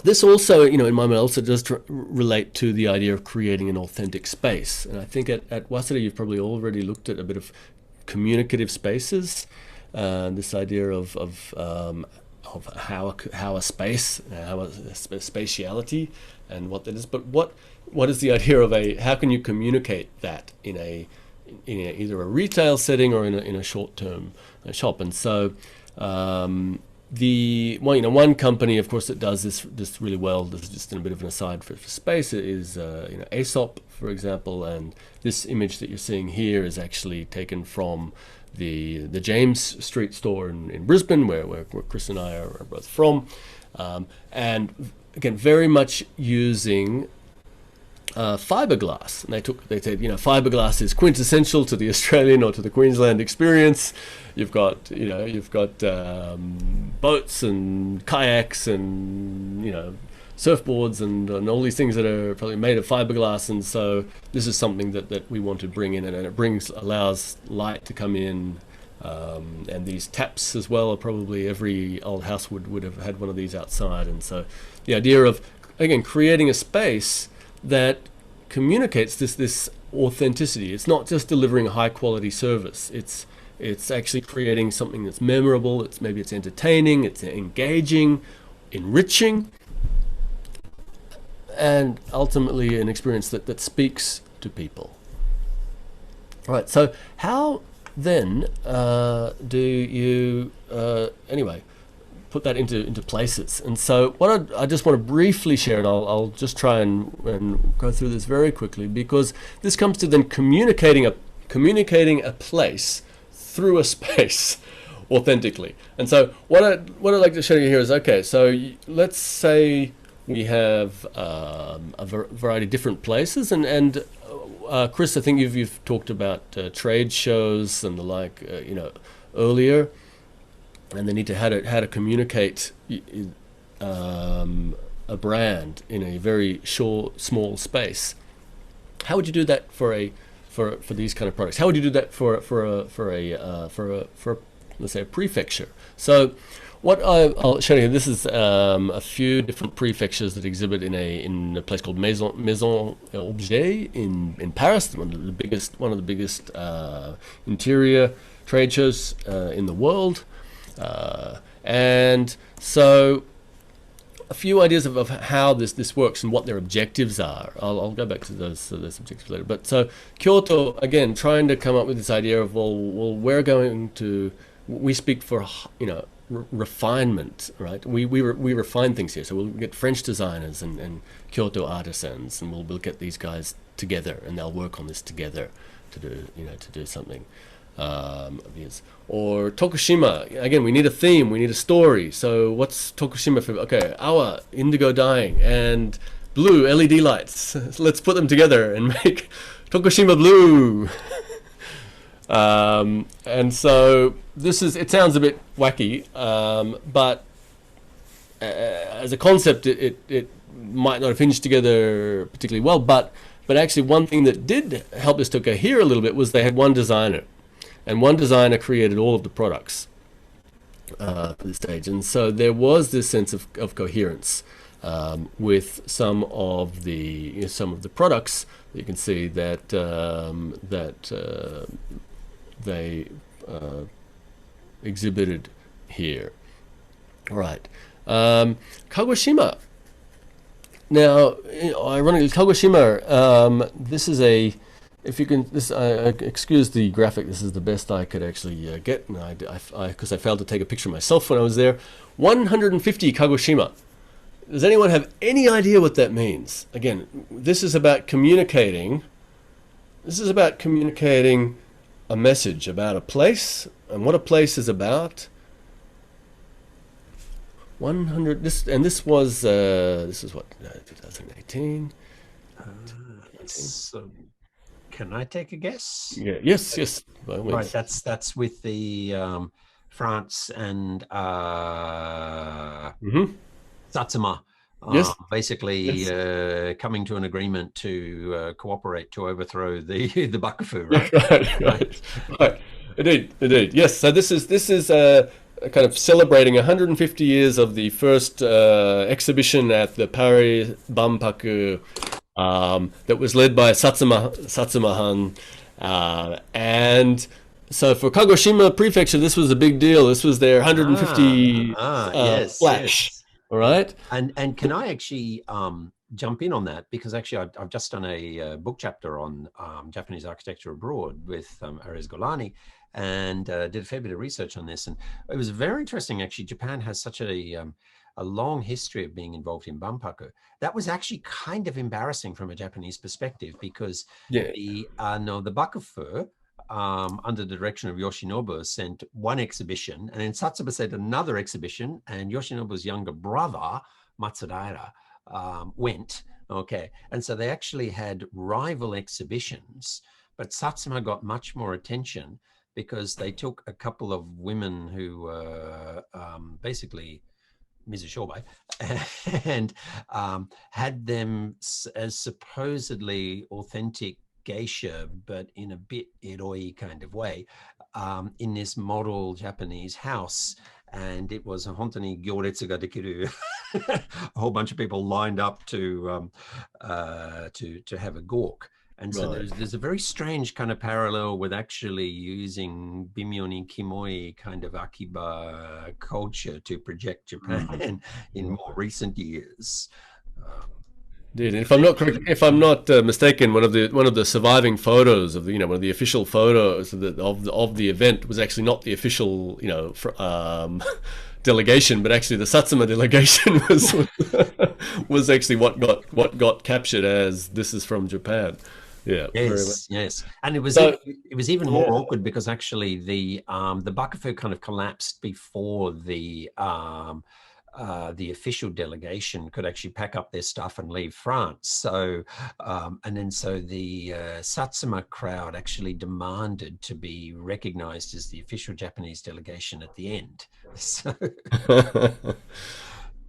this also, in my mind, also does relate to the idea of creating an authentic space. And I think at Waseda, you've probably already looked at a bit of communicative spaces, this idea of how a space, how a spatiality, and what that is. But what is the idea of how can you communicate that in either a retail setting or in a short-term shop? And so one company, of course, that does this really well. This is just a bit of an aside for space. It is Aesop, for example, and this image that you're seeing here is actually taken from the James Street store in Brisbane, where Chris and I are both from, and again, very much using fiberglass. And they said, fiberglass is quintessential to the Australian or to the Queensland experience. You've got boats and kayaks and surfboards and all these things that are probably made of fiberglass, and so this is something that we want to bring in, and it allows light to come in, and these taps as well are probably every old house would have had one of these outside. And so the idea of, again, creating a space that communicates this authenticity. It's not just delivering a high quality service. It's actually creating something that's memorable. Maybe it's entertaining, it's engaging, enriching, and ultimately an experience that speaks to people. All right, so how then do you anyway put that into places? And so what I just want to briefly share, and I'll just try and go through this very quickly, because this comes to then communicating a place through a space authentically. And so what I'd like to show you here is, okay, so let's say we have a variety of different places, and Chris, I think you've talked about trade shows and the like, earlier, and the need to how to communicate a brand in a very small space. How would you do that for these kind of products? How would you do that for let's say a prefecture? So what I'll show you, this is a few different prefectures that exhibit in a place called Maison Objet in Paris, one of the biggest interior trade shows in the world. And so a few ideas of how this works and what their objectives are. I'll go back to those objectives later. But so Kyoto, again, trying to come up with this idea of, well, we speak for, refinement, right? We refine things here. So we'll get French designers and Kyoto artisans, and we'll get these guys together, and they'll work on this together to do something. Or Tokushima, again, we need a theme, we need a story. So what's Tokushima for? Okay, our indigo dyeing and blue LED lights. So let's put them together and make Tokushima blue. And so it sounds a bit wacky, but as a concept, it might not have hinged together particularly well. But actually, one thing that did help this to cohere a little bit was they had one designer. And one designer created all of the products for this stage, and so there was this sense of coherence with some of the products. You can see that they exhibited here. All right, Kagoshima. Now, ironically, Kagoshima. This is a. If you can, excuse the graphic. This is the best I could actually get, and because I failed to take a picture myself when I was there. 150 Kagoshima. Does anyone have any idea what that means? Again, this is about communicating. This is about communicating a message about a place and what a place is about. 100. This was what 2018. Can I take a guess? Yeah. Yes. Right. That's with the France and Satsuma. Yes. Basically, coming to an agreement to cooperate to overthrow the Bakufu. Right. Right. Indeed. Yes. So this is kind of celebrating 150 years of the first exhibition at the Paris Banpaku. That was led by Satsuma Han, and So for Kagoshima Prefecture, this was a big deal. This was their 150 yes, flash. yes. All right. And can I actually jump in on that? Because actually I've just done a book chapter on Japanese architecture abroad with Arez Golani, and did a fair bit of research on this. And it was very interesting, actually. Japan has such a long history of being involved in banpaku. That was actually kind of embarrassing from a Japanese perspective, because Yeah. the bakufu, under the direction of Yoshinobu, sent one exhibition, and then Satsuma sent another exhibition, and Yoshinobu's younger brother, Matsudaira, went. Okay. And so they actually had rival exhibitions, but Satsuma got much more attention because they took a couple of women who were basically Mizushobai, and had them as supposedly authentic geisha, but in a bit eroi kind of way, in this model Japanese house. And it was a hontoni gyoretsu ga dekiru, a whole bunch of people lined up to have a gawk. And so Right. there's a very strange kind of parallel with actually using bimyoni kimoi kind of akiba culture to project Japan in more recent years. Um, Indeed. And if I'm not correct, if I'm not mistaken, one of the surviving photos of one of the official photos of the event was actually not the official delegation, but actually the Satsuma delegation was actually what got captured as this is from Japan. Yeah, very much. Yes, yes, and it was So even more yeah, awkward because actually the bakufu kind of collapsed before the official delegation could actually pack up their stuff and leave France. So so the Satsuma crowd actually demanded to be recognized as the official Japanese delegation at the end. So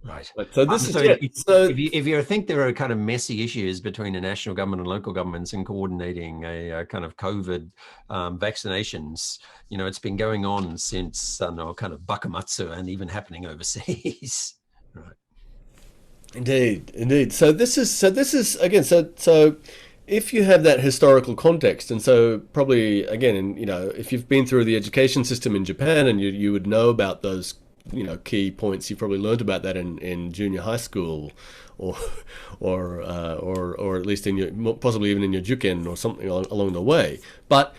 right. so this is So yeah. So if you think there are kind of messy issues between the national government and local governments in coordinating a kind of COVID vaccinations, it's been going on since kind of Bakamatsu, and even happening overseas. Right. indeed. So this is again. So if you have that historical context, and so probably again, if you've been through the education system in Japan, and you would know about those key points. You probably learned about that in junior high school, or or at least in your possibly even in your juken or something along the way. But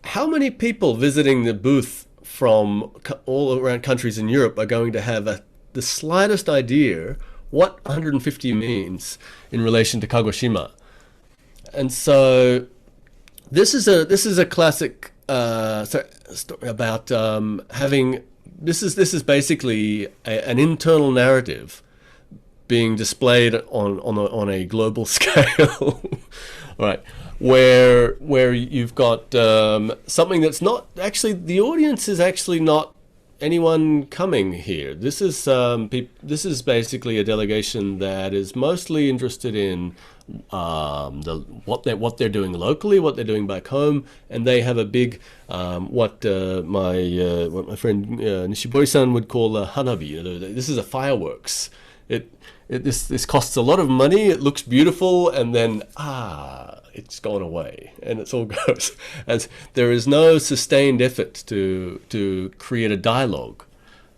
how many people visiting the booth from all around countries in Europe are going to have the slightest idea what 150 means in relation to Kagoshima? And so this is a classic story about having. This is basically an internal narrative being displayed on a global scale, right? Where you've got something that's not actually, the audience is actually not anyone coming here. This is basically a delegation that is mostly interested in what they're doing locally, what they're doing back home, and they have a big what my friend Nishibori-san would call a hanabi. This is a fireworks. This costs a lot of money. It looks beautiful, and then it's gone away, and it's all goes. As there is no sustained effort to create a dialogue,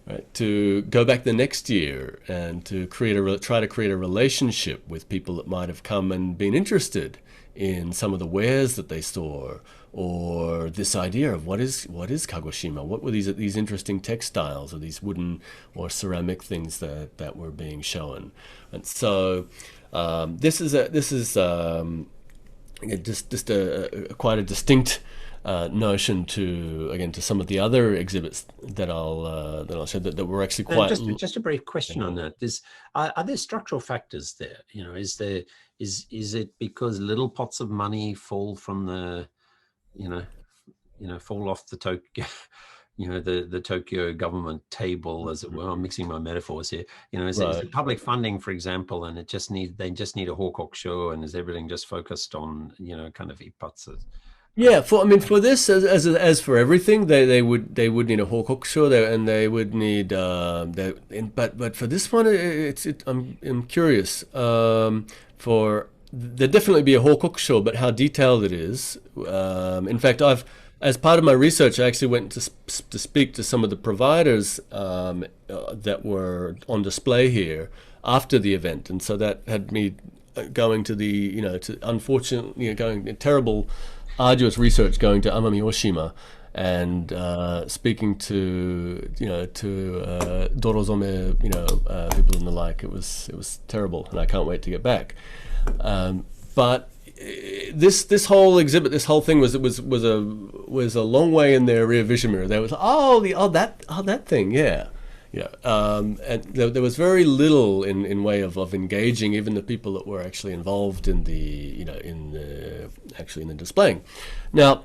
right? To go back the next year and to try to create a relationship with people that might have come and been interested in some of the wares that they saw, or this idea of what is Kagoshima? What were these interesting textiles or these wooden or ceramic things that were being shown? And so this is just a quite a distinct notion to some of the other exhibits that I'll show that were actually quite. Just a brief question on that. Are there structural factors there? Is it because little pots of money fall from the fall off the Tokyo, the Tokyo government table, as it were? I'm mixing my metaphors here. Is it public funding, for example, and they just need a hokokusho, and is everything just focused on kind of ipatsu? Yeah, for this as for everything, they would need a hokokusho, and they would need but for this one, I'm curious. For there definitely be a hokokusho, but how detailed it is. In fact, as part of my research, I actually went to speak to some of the providers that were on display here after the event, and so that had me going to the, to unfortunately, going terrible, arduous research, going to Amami Oshima and speaking to Dorozome, people and the like. It was terrible, and I can't wait to get back. But this whole exhibit, this whole thing was a long way in their rear vision mirror. There was that thing, yeah. And there was very little in way of engaging even the people that were actually involved in the displaying. Now,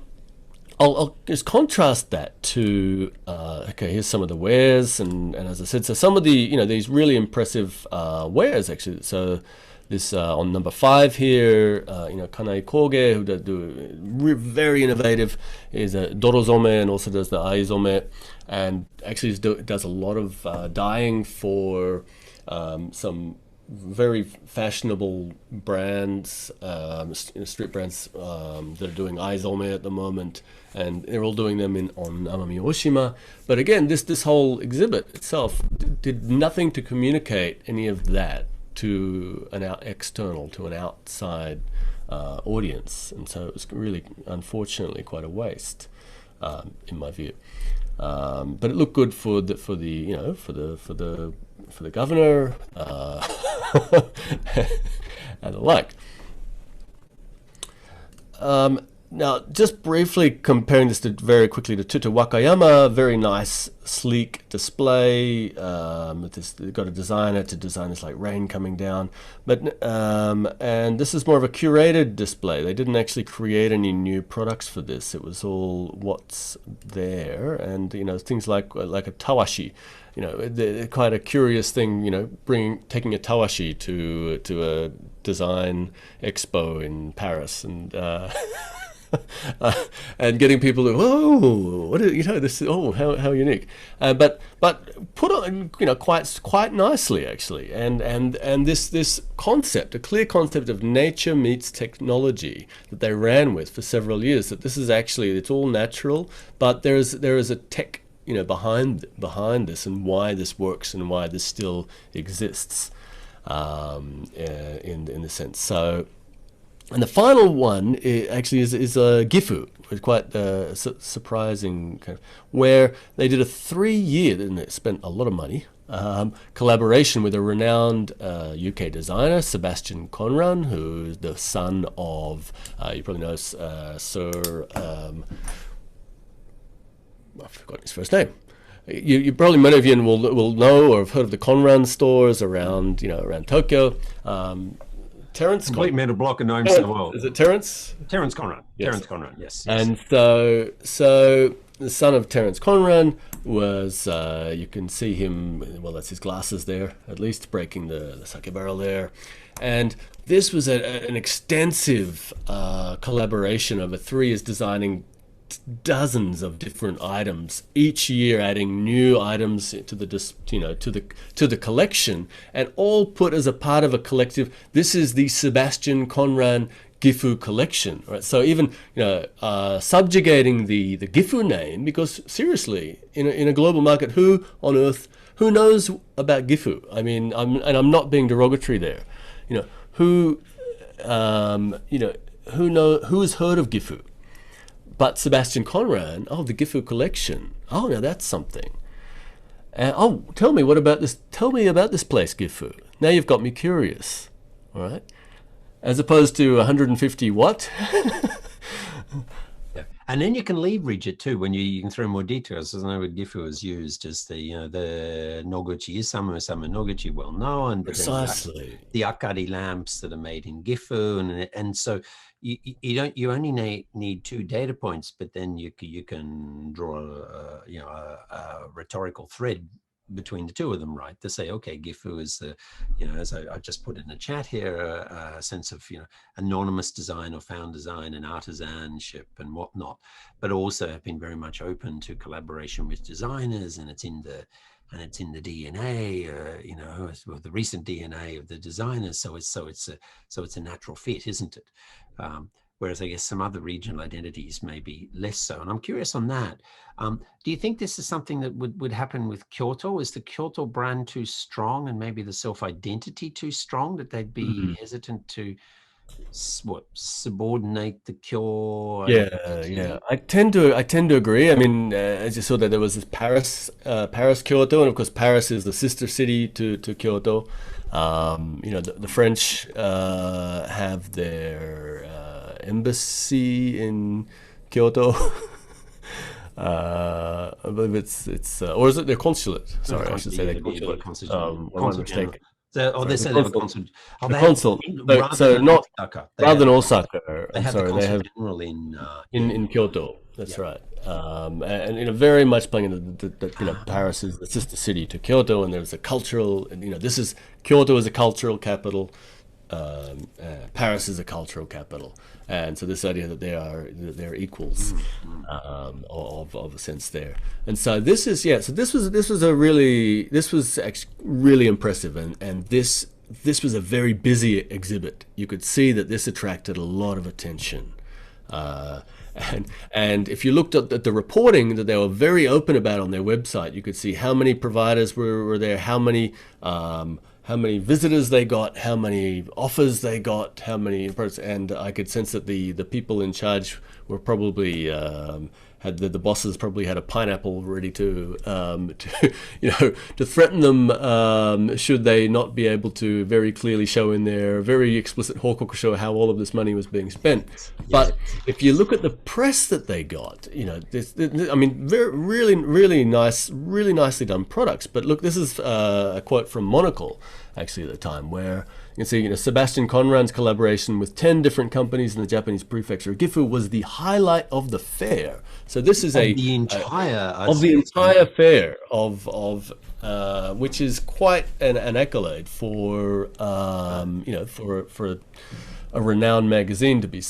I'll just contrast that to okay. Here's some of the wares, and as I said, so some of the these really impressive wares actually. So this on number 5 here, Kanai Koge, who do very innovative, is Dorozome and also does the Aizome, and actually does a lot of dyeing for some very fashionable brands, street brands that are doing Aizome at the moment, and they're all doing them on Amami Oshima. But again, this whole exhibit itself did nothing to communicate any of that to an outside audience, and so it was really, unfortunately, quite a waste, in my view. But it looked good for the governor and the like. Now, just briefly comparing this very quickly to Wakayama, very nice, sleek display. They've got a designer to design this like rain coming down, but and this is more of a curated display. They didn't actually create any new products for this. It was all what's there, and things like a tawashi. Quite a curious thing. Taking a tawashi to a design expo in Paris and. And getting people to, what is, this is, how unique, but put on quite nicely actually, and this concept, a clear concept of nature meets technology that they ran with for several years. That this is actually, it's all natural, but there is a tech behind this, and why this works and why this still exists in the sense. So. And the final one actually is Gifu, with quite surprising, where they did a 3-year, and they spent a lot of money, collaboration with a renowned UK designer, Sebastian Conran, who's the son of, you probably know Sir, I've forgotten his first name. You probably, many of you will know or have heard of the Conran stores around Tokyo. Terence complete mental block and know him so well. Is it Terence? Terence Conran. Yes. Terence Conran, yes. And so the son of Terence Conran was, you can see him, well, that's his glasses there, at least, breaking the sake barrel there. And this was an extensive collaboration over 3 years, designing dozens of different items each year, adding new items to the collection, and all put as a part of a collective. This is the Sebastian Conran Gifu collection, right? So even subjugating the Gifu name, because seriously, in a global market, who on earth knows about Gifu? I mean, I'm not being derogatory there. Who has heard of Gifu? But Sebastian Conran, the Gifu collection. Now that's something. And tell me about this place, Gifu. Now you've got me curious. All right, as opposed to 150 what? Yeah. And then you can leverage it too when you can throw more details. As I know, Gifu is used as the Noguchi Isamu Noguchi, well known, but precisely the akari lamps that are made in Gifu, and so. You only need 2 data points, but then you can draw a rhetorical thread between the 2 of them, right? To say, okay, Gifu is the, as I just put in the chat here, a sense of anonymous design or found design and artisanship and whatnot, but also have been very much open to collaboration with designers, and it's in the DNA, the recent DNA of the designers. So it's a natural fit, isn't it? whereas I guess some other regional identities may be less so. And I'm curious on that. Do you think this is something that would happen with Kyoto? Is the Kyoto brand too strong and maybe the self-identity too strong that they'd be hesitant to subordinate the Kyo Yeah, yeah. identity? I tend to agree. I mean, as you saw that there was this Paris, Kyoto, and of course Paris is the sister city to Kyoto. The French have their embassy in Kyoto. I believe it's or is it their consulate? No, Sorry, I should say their you've got a consulate. consul I'm general. mistaken. So, Sorry, they the say they have a consul. consul. Oh, The they have consul. rather So than not Osaka. rather than Osaka. They I'm have the sorry, they consul have general in in Kyoto. yeah. That's right. And very much playing into Paris is the sister city to Kyoto, and there's a cultural. And, this is Kyoto is a cultural capital. Paris is a cultural capital, and so this idea that they're equals of a sense there. And so this is So this was actually really impressive, and this was a very busy exhibit. You could see that this attracted a lot of attention. Uh, and if you looked at the reporting that they were very open about on their website, you could see how many providers were there, how many visitors they got, how many offers they got, and I could sense that the people in charge were probably had the bosses probably had a pineapple ready to threaten them should they not be able to very clearly show in their very explicit Hokoku show how all of this money was being spent. But if you look at the press that they got, I mean, really, really nice, really nicely done products. But look, this is a quote from Monocle, actually, at the time, where you can see, Sebastian Conran's collaboration with 10 different companies in the Japanese prefecture of Gifu was the highlight of the fair. So this is The entire of the entire fair of which is quite an accolade for for a renowned magazine to be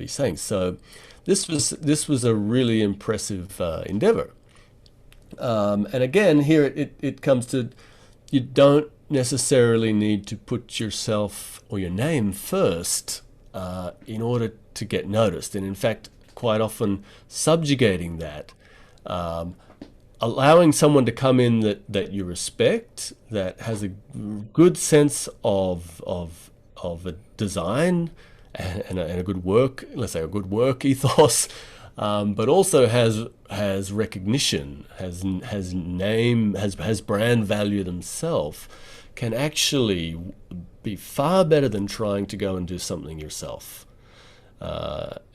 saying. So this was a really impressive endeavor. And again, here it comes to, you don't necessarily need to put yourself or your name first in order to get noticed. And in fact, quite often subjugating that, allowing someone to come in that you respect, that has a good sense of a design and a good work, let's say a good work ethos, but also has recognition, has name, has brand value themselves, can actually be far better than trying to go and do something yourself.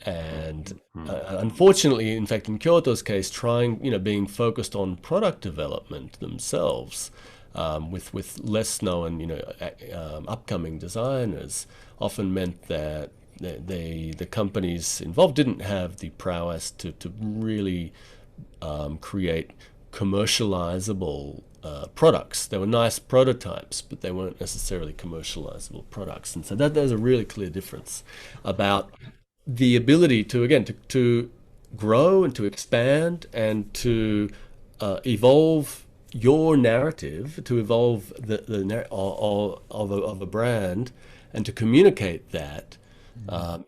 Unfortunately, in fact, in Kyoto's case, being focused on product development themselves, with less known, upcoming designers, often meant that the companies involved didn't have the prowess to really create commercializable products. They were nice prototypes, but they weren't necessarily commercializable products. And so there's a really clear difference about the ability to grow and to expand and to evolve your narrative, to evolve of a brand, and to communicate that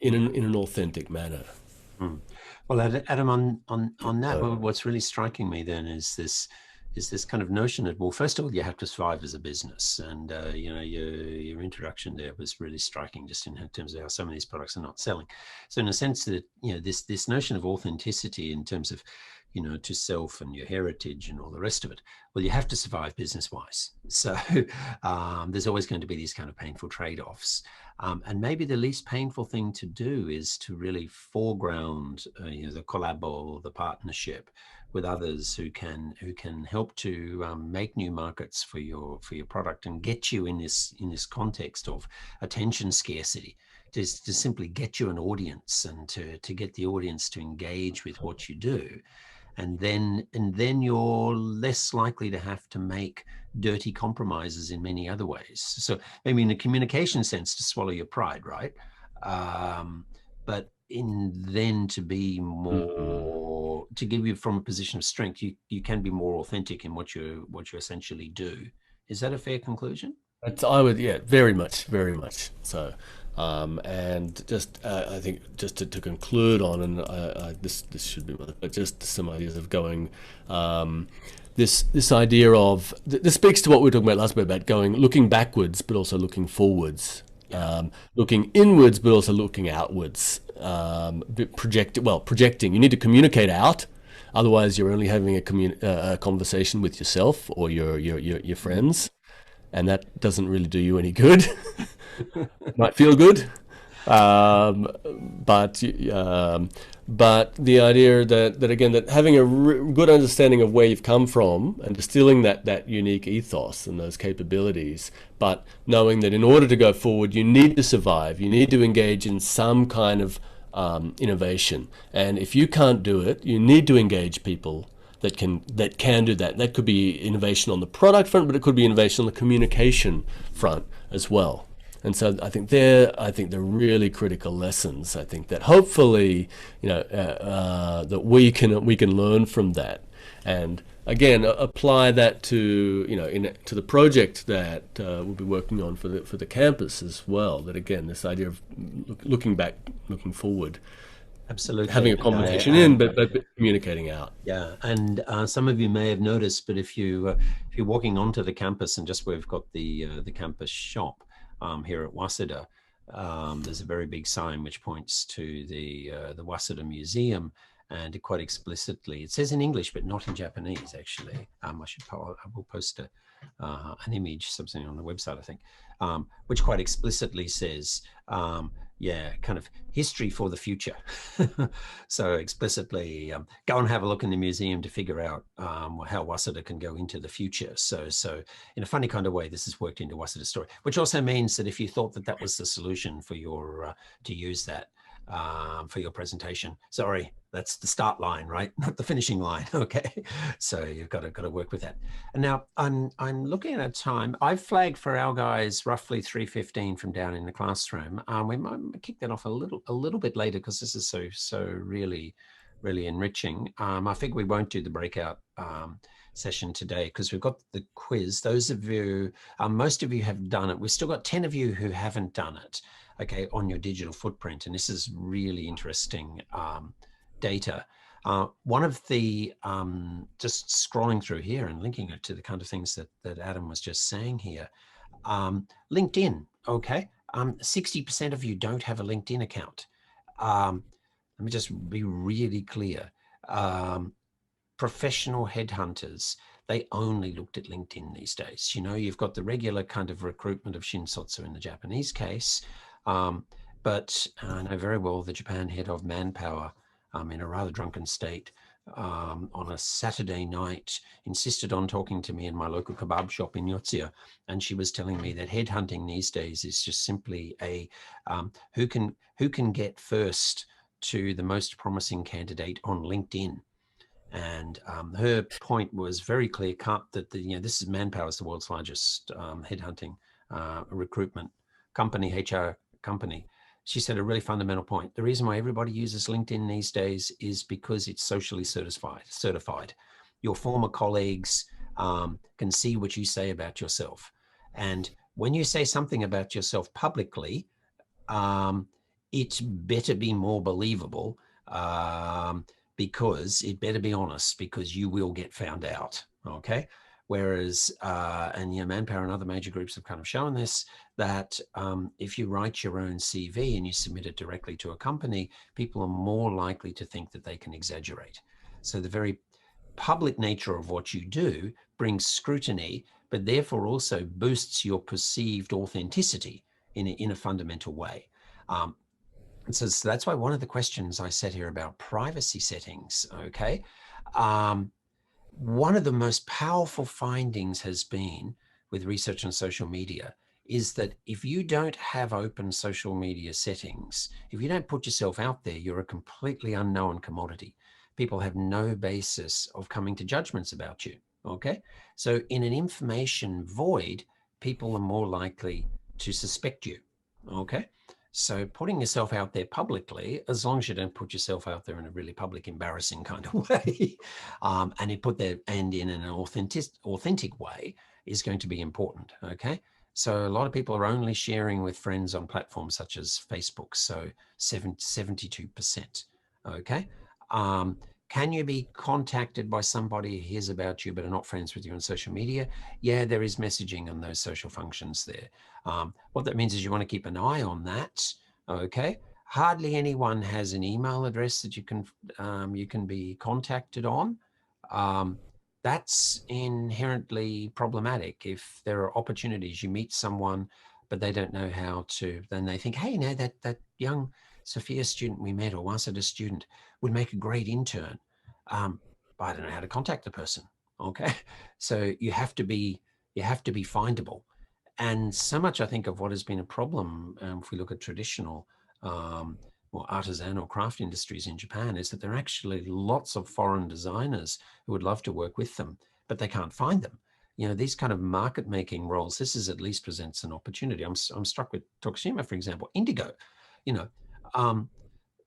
in an authentic manner. Well, Adam, on that, what's really striking me then is this kind of notion that, well, first of all, you have to survive as a business, and your introduction there was really striking, just in terms of how some of these products are not selling. So in a sense that this notion of authenticity in terms of to self and your heritage and all the rest of it, well, you have to survive business wise. So there's always going to be these kind of painful trade-offs. And maybe the least painful thing to do is to really foreground the collabo, the partnership with others who can help to make new markets for your product and get you in this context of attention scarcity, to simply get you an audience and to get the audience to engage with what you do. And then you're less likely to have to make dirty compromises in many other ways. So maybe in a communication sense, to swallow your pride, right? But to be more, to give you from a position of strength, you can be more authentic in what you essentially do. Is that a fair conclusion? I would, yeah, very much, very much. So, And just I think just to conclude on, and this should be, but just some ideas of going. This idea of this speaks to what we were talking about last week about looking backwards, but also looking forwards, looking inwards, but also looking outwards. Projecting. You need to communicate out. Otherwise, you're only having a conversation with yourself or your friends, and that doesn't really do you any good. Might feel good, um, but but the idea that again, that having a good understanding of where you've come from and distilling that unique ethos and those capabilities, but knowing that in order to go forward, you need to survive, you need to engage in some kind of innovation, and if you can't do it, you need to engage people that can do that. That could be innovation on the product front, but it could be innovation on the communication front as well. And so I think they're really critical lessons. I think that hopefully, that we can learn from that, and again apply that to to the project that we'll be working on for the campus as well. That again, this idea of looking back, looking forward, Absolutely. having a conversation but communicating out. Yeah, and some of you may have noticed, but if you're walking onto the campus, and just where we've got the campus shop here at Waseda, there's a very big sign which points to the Waseda Museum, and quite explicitly it says in English but not in Japanese actually. I will post an image, something on the website I think, which quite explicitly says kind of history for the future. So explicitly go and have a look in the museum to figure out how Waseda can go into the future. So in a funny kind of way, this has worked into Waseda's story, which also means that if you thought that was the solution for your to use that for your presentation, sorry, that's the start line, right? Not the finishing line. Okay, so you've got to work with that. And now I'm looking at time. I've flagged for our guys roughly 3:15 from down in the classroom. We might kick that off a little bit later because this is so really enriching. I think we won't do the breakout session today because we've got the quiz. Those of you, most of you have done it. We've still got 10 of you who haven't done it, okay, on your digital footprint. And this is really interesting data. One of the, just scrolling through here and linking it to the kind of things that Adam was just saying here, LinkedIn, okay? 60% of you don't have a LinkedIn account. Let me just be really clear. Professional headhunters, they only looked at LinkedIn these days. You've got the regular kind of recruitment of shinsotsu in the Japanese case, but I know very well the Japan head of manpower in a rather drunken state on a Saturday night insisted on talking to me in my local kebab shop in Yotsuya, and she was telling me that headhunting these days is just simply a who can get first to the most promising candidate on LinkedIn. And her point was very clear cut that this is Manpower is the world's largest headhunting recruitment company, HR company. She said a really fundamental point. The reason why everybody uses LinkedIn these days is because it's socially certified. Your former colleagues can see what you say about yourself. And when you say something about yourself publicly, it better be more believable because it better be honest, because you will get found out, okay? Whereas, and Manpower and other major groups have kind of shown this, that if you write your own CV and you submit it directly to a company, people are more likely to think that they can exaggerate. So the very public nature of what you do brings scrutiny, but therefore also boosts your perceived authenticity in a fundamental way. And so that's why one of the questions I said here about privacy settings, okay? One of the most powerful findings has been with research on social media is that if you don't have open social media settings, if you don't put yourself out there, you're a completely unknown commodity. People have no basis of coming to judgments about you, okay? So in an information void, people are more likely to suspect you, okay? So putting yourself out there publicly, as long as you don't put yourself out there in a really public, embarrassing kind of way, and in an authentic way, is going to be important. Okay. So a lot of people are only sharing with friends on platforms such as Facebook. So 72%. Okay. Can you be contacted by somebody who hears about you but are not friends with you on social media? Yeah, there is messaging on those social functions there. What that means is you want to keep an eye on that. Okay. Hardly anyone has an email address that you can be contacted on. That's inherently problematic. If there are opportunities, you meet someone, but they don't know how to, then they think, hey, no, that young Sophia student we met, or Waseda student, would make a great intern. But I don't know how to contact the person. Okay. So you have to be findable. And so much, I think, of what has been a problem, if we look at traditional or artisanal craft industries in Japan, is that there are actually lots of foreign designers who would love to work with them, but they can't find them. These kind of market making roles, this is at least presents an opportunity. I'm struck with Tokushima, for example, Indigo. You know,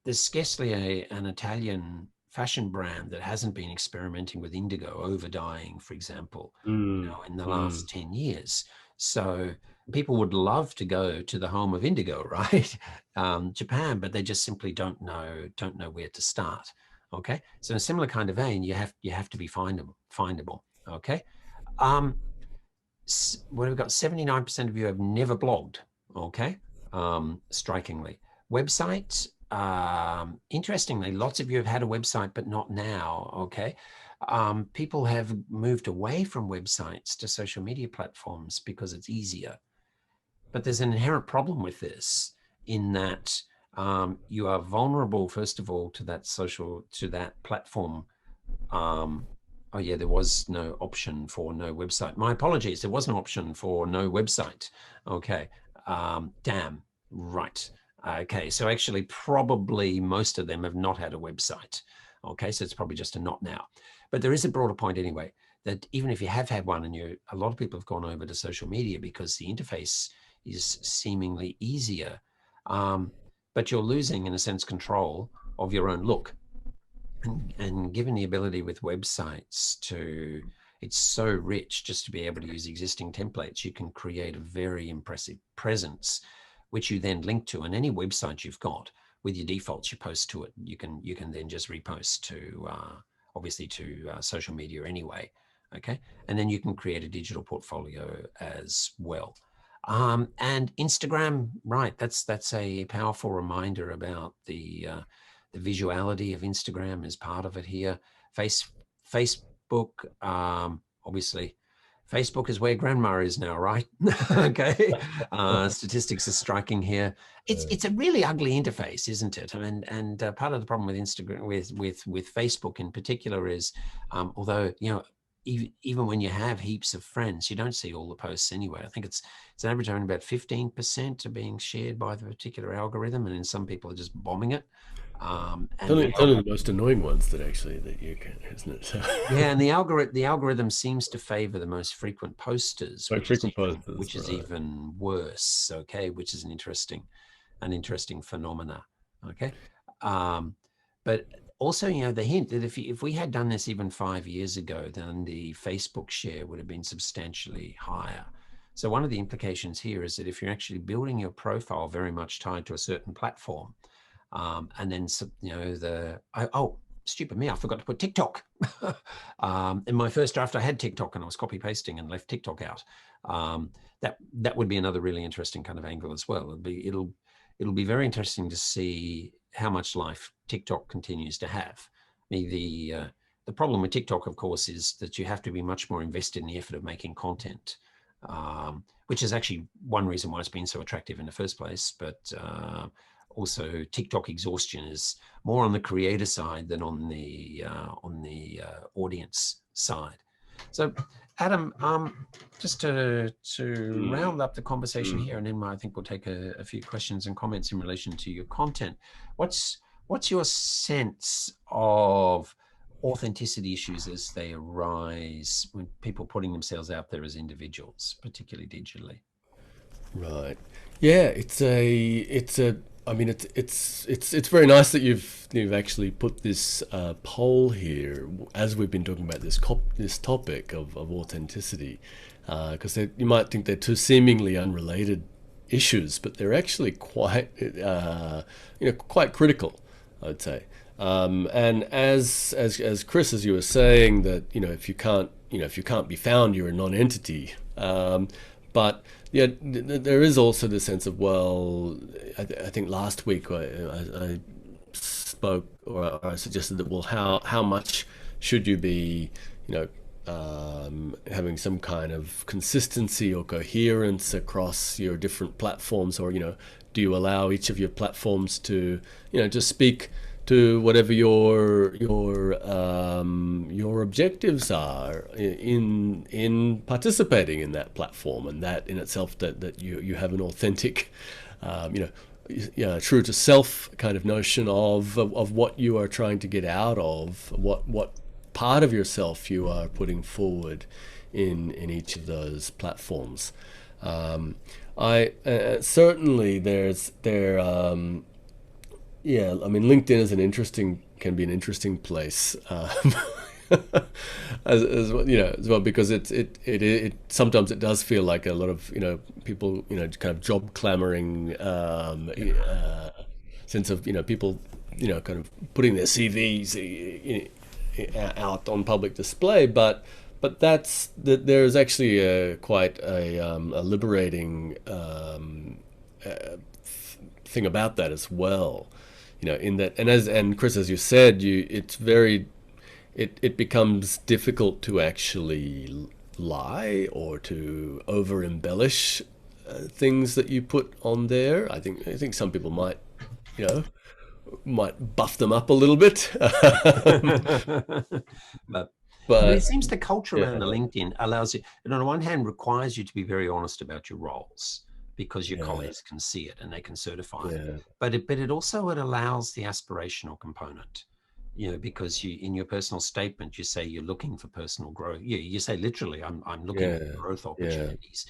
there's scarcely an Italian fashion brand that hasn't been experimenting with indigo over dyeing, for example, in the last 10 years. So people would love to go to the home of indigo, right? Japan, but they just simply don't know where to start. Okay. So in a similar kind of vein, you have to be findable. Okay. What we've got, 79% of you have never blogged. Okay. Strikingly. Websites, interestingly, lots of you have had a website, but not now. Okay. People have moved away from websites to social media platforms because it's easier. But there's an inherent problem with this, in that you are vulnerable, first of all, to that platform. Oh yeah, there was no option for no website. My apologies, there was an option for no website. Okay, damn, right. Okay, so actually probably most of them have not had a website. Okay, so it's probably just a not now. But there is a broader point anyway, that even if you have had one, and a lot of people have gone over to social media because the interface is seemingly easier, but you're losing, in a sense, control of your own look. And given the ability with websites it's so rich just to be able to use existing templates, you can create a very impressive presence, which you then link to. And any website you've got with your defaults, you post to it. You can then just repost to, obviously, to social media anyway. Okay. And then you can create a digital portfolio as well. And Instagram, right. That's a powerful reminder about the visuality of Instagram is part of it here. Facebook, obviously, Facebook is where grandma is now, right? Okay. Statistics are striking here. It's a really ugly interface, isn't it? And part of the problem with Instagram, with Facebook in particular, is although even when you have heaps of friends, you don't see all the posts anyway. I think it's an average of only about 15% are being shared by the particular algorithm, and then some people are just bombing it. It's only the most annoying ones that you can, isn't it? Yeah, and the algorithm seems to favor the most frequent posters, which is even worse. Okay, which is an interesting phenomena. Okay, but also, the hint that if we had done this even 5 years ago, then the Facebook share would have been substantially higher. So one of the implications here is that if you're actually building your profile very much tied to a certain platform, and then stupid me, I forgot to put TikTok. In my first draft, I had TikTok, and I was copy pasting and left TikTok out. That would be another really interesting kind of angle as well. It'll be very interesting to see how much life TikTok continues to have. I mean, the problem with TikTok, of course, is that you have to be much more invested in the effort of making content, which is actually one reason why it's been so attractive in the first place. But also, TikTok exhaustion is more on the creator side than on the audience side. So, Adam, just to round up the conversation here, and then I think we'll take a few questions and comments in relation to your content. What's your sense of authenticity issues as they arise when people putting themselves out there as individuals, particularly digitally? Right. Yeah, it's I mean, it's very nice that you've actually put this poll here as we've been talking about this topic of authenticity. because you might think they're two seemingly unrelated issues, but they're actually quite quite critical, I'd say. And as Chris, as you were saying, that if you can't be found, you're a non-entity. But yeah, there is also the sense of, well, I think last week I spoke, or I suggested that, well, how much should you be having some kind of consistency or coherence across your different platforms, or do you allow each of your platforms to just speak to whatever your objectives are in participating in that platform, and that in itself, that you have an authentic true to self kind of notion of what you are trying to get out of, what part of yourself you are putting forward in each of those platforms. I certainly I mean, LinkedIn can be an interesting place, as well, because it sometimes it does feel like a lot of people kind of job clamoring, sense of people kind of putting their CVs out on public display, but there's actually quite a liberating thing about that as well, in that, and Chris, as you said, it becomes difficult to actually lie or to over embellish things that you put on there. I think some people might buff them up a little bit. but But it seems the culture yeah, around the LinkedIn allows you, and on the one hand requires you to be very honest about your roles, because your colleagues can see it and they can certify it. But it also allows the aspirational component, because in your personal statement, you say you're looking for personal growth. You say literally, I'm looking for growth opportunities.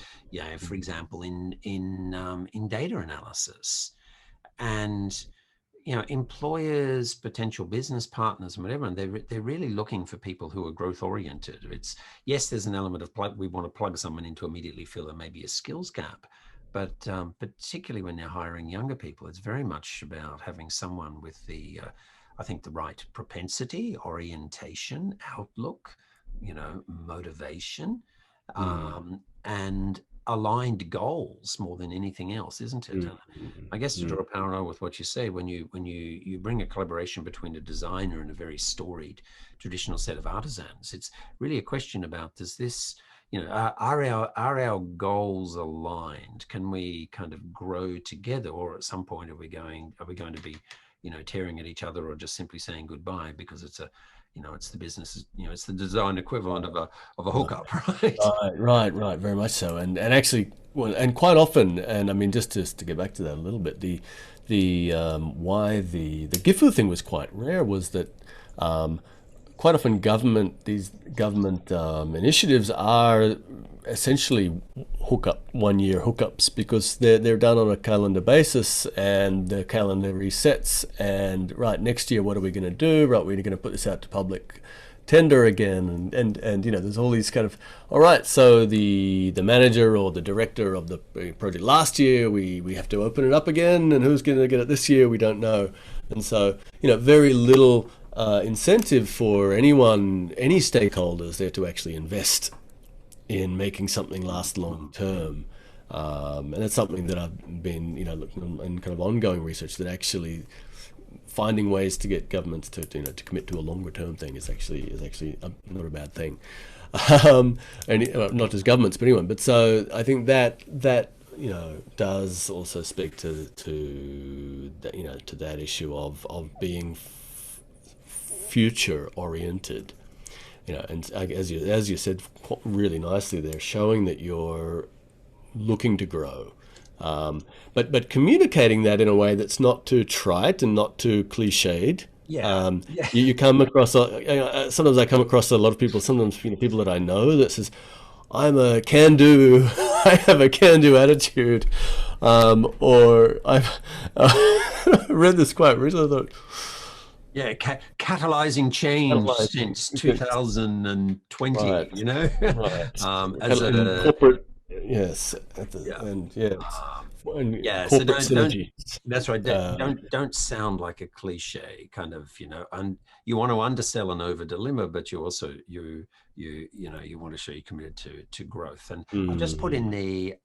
For example, in data analysis, and employers, potential business partners, and whatever, and they're really looking for people who are growth oriented. Yes, there's an element of we want to plug someone in to immediately fill maybe a skills gap, but particularly when they're hiring younger people, it's very much about having someone with I think the right propensity, orientation, outlook, motivation, and aligned goals more than anything else, isn't it? And I guess to draw a parallel with what you say, when you bring a collaboration between a designer and a very storied traditional set of artisans, it's really a question about, does this, are our goals aligned? Can we kind of grow together, or at some point are we going to be tearing at each other, or just simply saying goodbye because it's it's the business, it's the design equivalent of a hookup, right? Right, very much so, and actually, well, and quite often, and I mean, just to get back to that a little bit, the why the Gifu thing was quite rare was that quite often these government initiatives are essentially 1 year hookups, because they're done on a calendar basis, and the calendar resets, and right, next year what are we going to do? Right, we're going to put this out to public tender again, and there's all these kind of, all right, so the manager or the director of the project last year, we have to open it up again, and who's going to get it this year, we don't know. And so very little incentive for any stakeholders there to actually invest in making something last long term. And that's something that I've been, looking in kind of ongoing research, that actually finding ways to get governments to commit to a longer term thing is actually not a bad thing. And not just governments, but anyone. But so I think that does also speak to that issue of being future oriented. And as you said really nicely there, showing that you're looking to grow, but communicating that in a way that's not too trite and not too cliched. You come across sometimes I come across a lot of people, sometimes people that I know, that says, I'm a can-do, I have a can-do attitude, or I've read this quite recently. I thought, Yeah, catalyzing change Analyzing. since 2020, Right, you know, right. as In a, corporate, yes, yeah. and yeah, and Yeah, so corporate don't synergy. that's right. Um, Don't sound like a cliche kind of, and you want to undersell and over deliver, but you also you want to show you're committed to growth. And I've just put in mm, the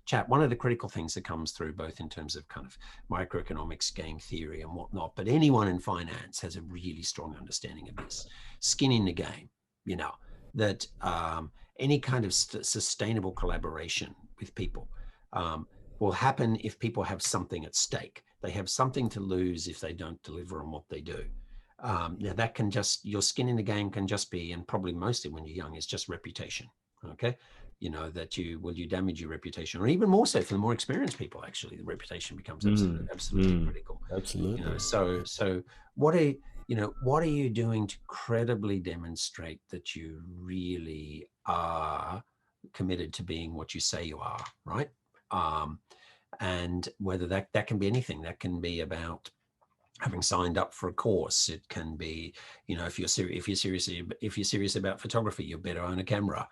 chat one of the critical things that comes through both in terms of kind of microeconomics, game theory, and whatnot. But anyone in finance has a really strong understanding of this skin in the game. You know that any kind of sustainable collaboration with people. Will happen if people have something at stake. They have something to lose if they don't deliver on what they do. Now that can just, your skin in the game can just be, and probably mostly when you're young, is just reputation. Okay. That you damage your reputation, or even more so for the more experienced people, actually, the reputation becomes mm, absolutely mm, critical. absolutely. So what are you doing to credibly demonstrate that you really are committed to being what you say you are, right? Um, and whether that can be anything. That can be about having signed up for a course. It can be, if you're serious about photography, you better own a camera.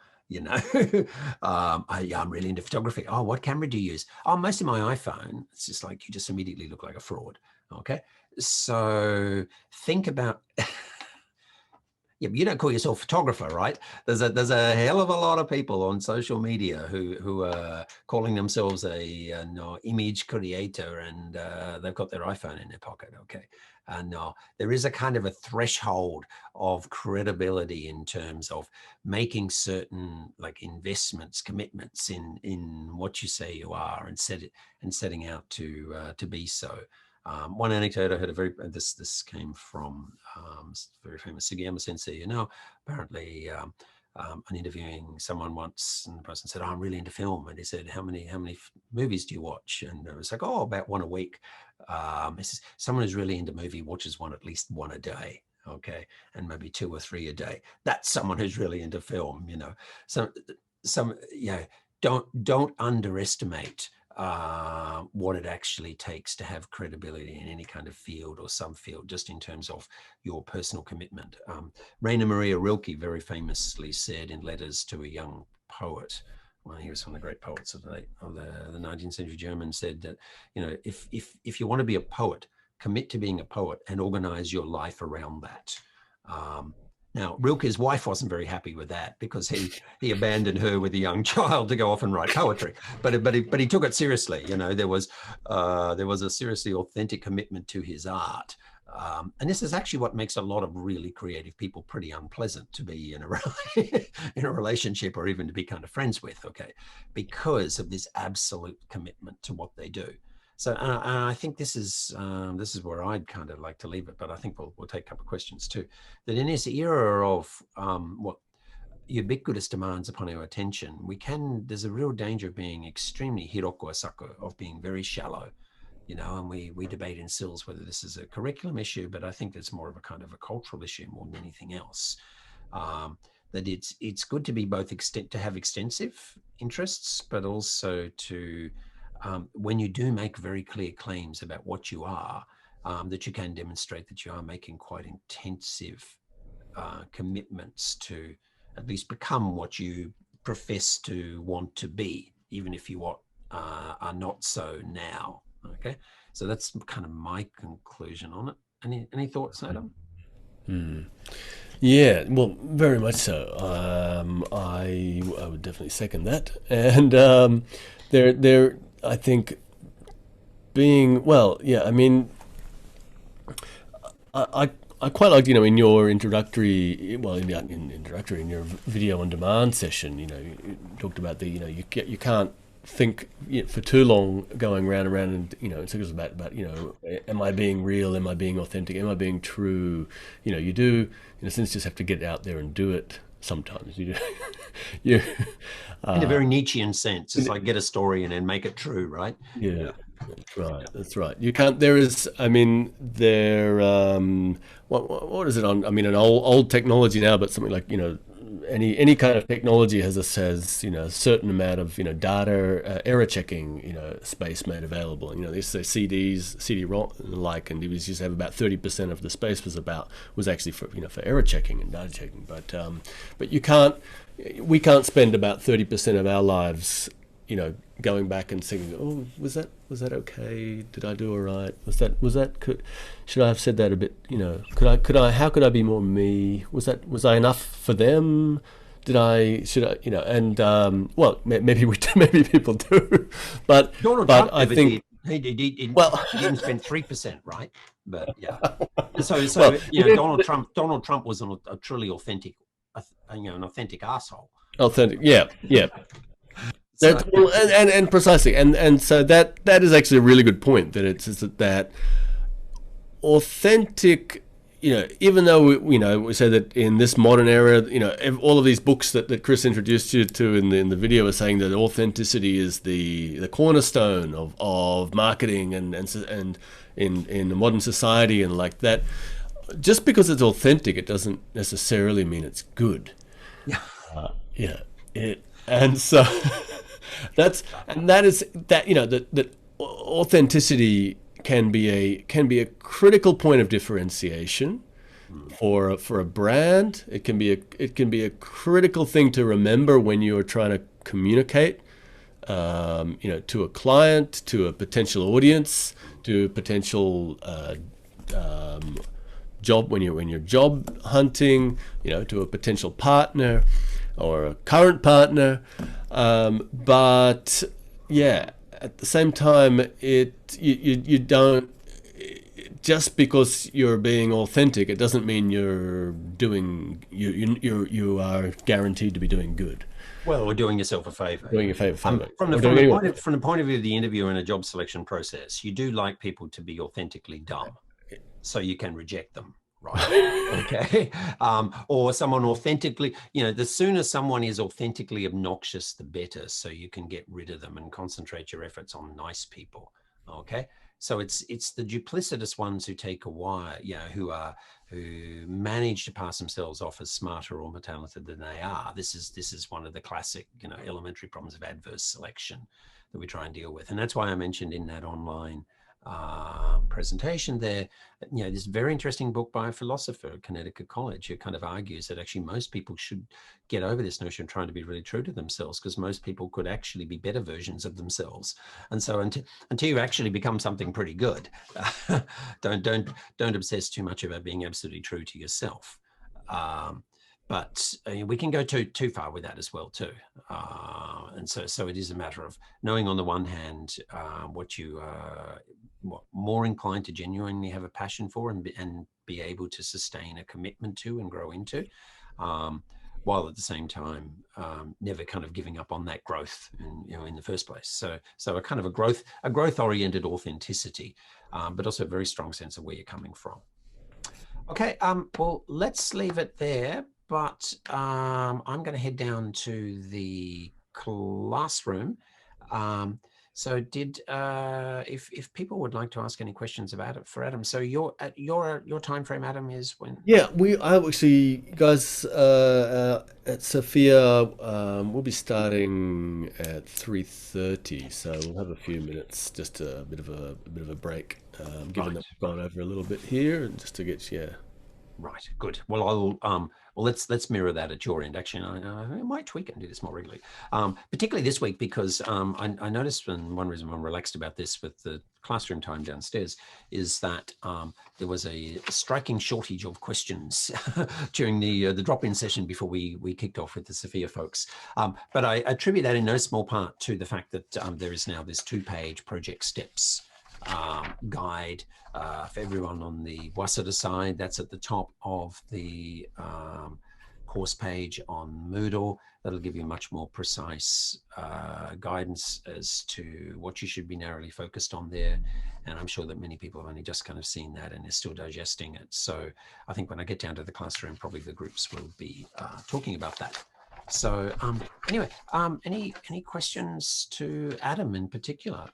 I'm really into photography. Oh, what camera do you use? Oh, most of my iPhone. It's just like you just immediately look like a fraud. Okay, so think about yeah, but you don't call yourself a photographer, right? There's a hell of a lot of people on social media who are calling themselves a no, image creator, and they've got their iPhone in their pocket. Okay, no, there is a kind of a threshold of credibility in terms of making certain like investments, commitments in what you say you are, and setting out to be so. One anecdote I heard, this came from very famous Sugiyama sensei. Apparently, I'm interviewing someone once, and the person said, "Oh, I'm really into film," and he said, "How many movies do you watch?" And it was like, "Oh, about one a week." He says, "Someone who's really into movie watches at least one a day." Okay, and maybe two or three a day. That's someone who's really into film. So, don't underestimate what it actually takes to have credibility in any kind of field or subfield, just in terms of your personal commitment. Rainer Maria Rilke very famously said in Letters to a Young Poet, well, he was one of the great poets of the 19th century German, said that, if you want to be a poet, commit to being a poet and organize your life around that. Now, Rilke's wife wasn't very happy with that, because he abandoned her with a young child to go off and write poetry. But he took it seriously. There was a seriously authentic commitment to his art. And this is actually what makes a lot of really creative people pretty unpleasant to be in a relationship, or even to be kind of friends with. Okay, because of this absolute commitment to what they do. So I think this is where I'd kind of like to leave it, but I think we'll take a couple of questions too. That in this era of what ubiquitous demands upon our attention, there's a real danger of being extremely hiroku asaku, of being very shallow, and we debate in SILS whether this is a curriculum issue, but I think it's more of a kind of a cultural issue more than anything else. That it's good to be both to have extensive interests, but also to when you do make very clear claims about what you are, that you can demonstrate that you are making quite intensive commitments to at least become what you profess to want to be, even if you are not so now. Okay, so that's kind of my conclusion on it. Any thoughts, Adam? Mm. Yeah, well, very much so. I would definitely second that. And I think being well, yeah. I mean, I quite liked, in your introductory, well, in your video on demand session, you talked about you can't think for too long going round and round, and it's about am I being real, am I being authentic, am I being true? You do in a sense just have to get out there and do it sometimes. You do, you, In a uh, very Nietzschean sense, it's like get a story and then make it true, right? yeah. Yeah. That's right. That's right. You can't. There is. I mean, there. What is it on? I mean, an old technology now, but something like any kind of technology has a certain amount of data error checking space made available. These say CD-ROM like, and it used to have about 30% of the space was actually for error checking and data checking. But we can't spend about 30% of our lives going back and thinking, oh, was that okay? Did I do all right? Should I have said that a bit? How could I be more me? Was I enough for them? Well, maybe maybe people do, but Donald Trump I think he didn't spend 3%, right? But yeah, so Donald Trump was a truly authentic, an authentic asshole. Authentic, yeah. And precisely, and so that is actually a really good point. That it's that authentic. Even though we say that in this modern era, all of these books that Chris introduced you to in the video are saying that authenticity is the cornerstone of marketing and in the modern society and like that. Just because it's authentic, it doesn't necessarily mean it's good. Yeah. And so that authenticity can be a critical point of differentiation for a brand. It can be a critical thing to remember when you are trying to communicate to a client, to a potential audience, to a potential job when you're job hunting, to a potential partner or a current partner, but yeah, at the same time, you don't, just because you're being authentic, it doesn't mean you are guaranteed to be doing good. Well, or doing yourself a favor. Doing a favor. From the point of view of the interviewer in a job selection process, you do like people to be authentically dumb, so you can reject them. Right. Okay. Or someone authentically, the sooner someone is authentically obnoxious, the better. So you can get rid of them and concentrate your efforts on nice people. Okay. So it's the duplicitous ones who take a while, who manage to pass themselves off as smarter or more talented than they are. This is one of the classic, elementary problems of adverse selection that we try and deal with. And that's why I mentioned in that online presentation there, this very interesting book by a philosopher at Connecticut College who kind of argues that actually most people should get over this notion of trying to be really true to themselves, because most people could actually be better versions of themselves. And so until you actually become something pretty good, don't obsess too much about being absolutely true to yourself. But we can go too far with that as well too, and so it is a matter of knowing on the one hand what you are more inclined to genuinely have a passion for and be able to sustain a commitment to and grow into, while at the same time never kind of giving up on that growth in the first place. So a kind of a growth oriented authenticity, but also a very strong sense of where you're coming from. Okay, well, let's leave it there. But I'm going to head down to the classroom. So if people would like to ask any questions about it for Adam, so your time frame, Adam, is when? Yeah, I actually, guys, at Sophia, we'll be starting at 3:30, so we'll have a few minutes, just a bit of a break, given that we've gone over a little bit here, and just to get Right. Good. Well, let's mirror that at your end. Actually, I might tweak it and do this more regularly, particularly this week, because I noticed, and one reason I'm relaxed about this with the classroom time downstairs is that there was a striking shortage of questions during the drop-in session before we kicked off with the Sophia folks. But I attribute that in no small part to the fact that there is now this 2-page project steps guide for everyone on the Waseda side. That's at the top of the course page on Moodle. That'll give you much more precise guidance as to what you should be narrowly focused on there. And I'm sure that many people have only just kind of seen that and are still digesting it. So I think when I get down to the classroom, probably the groups will be talking about that. So anyway, any questions to Adam in particular?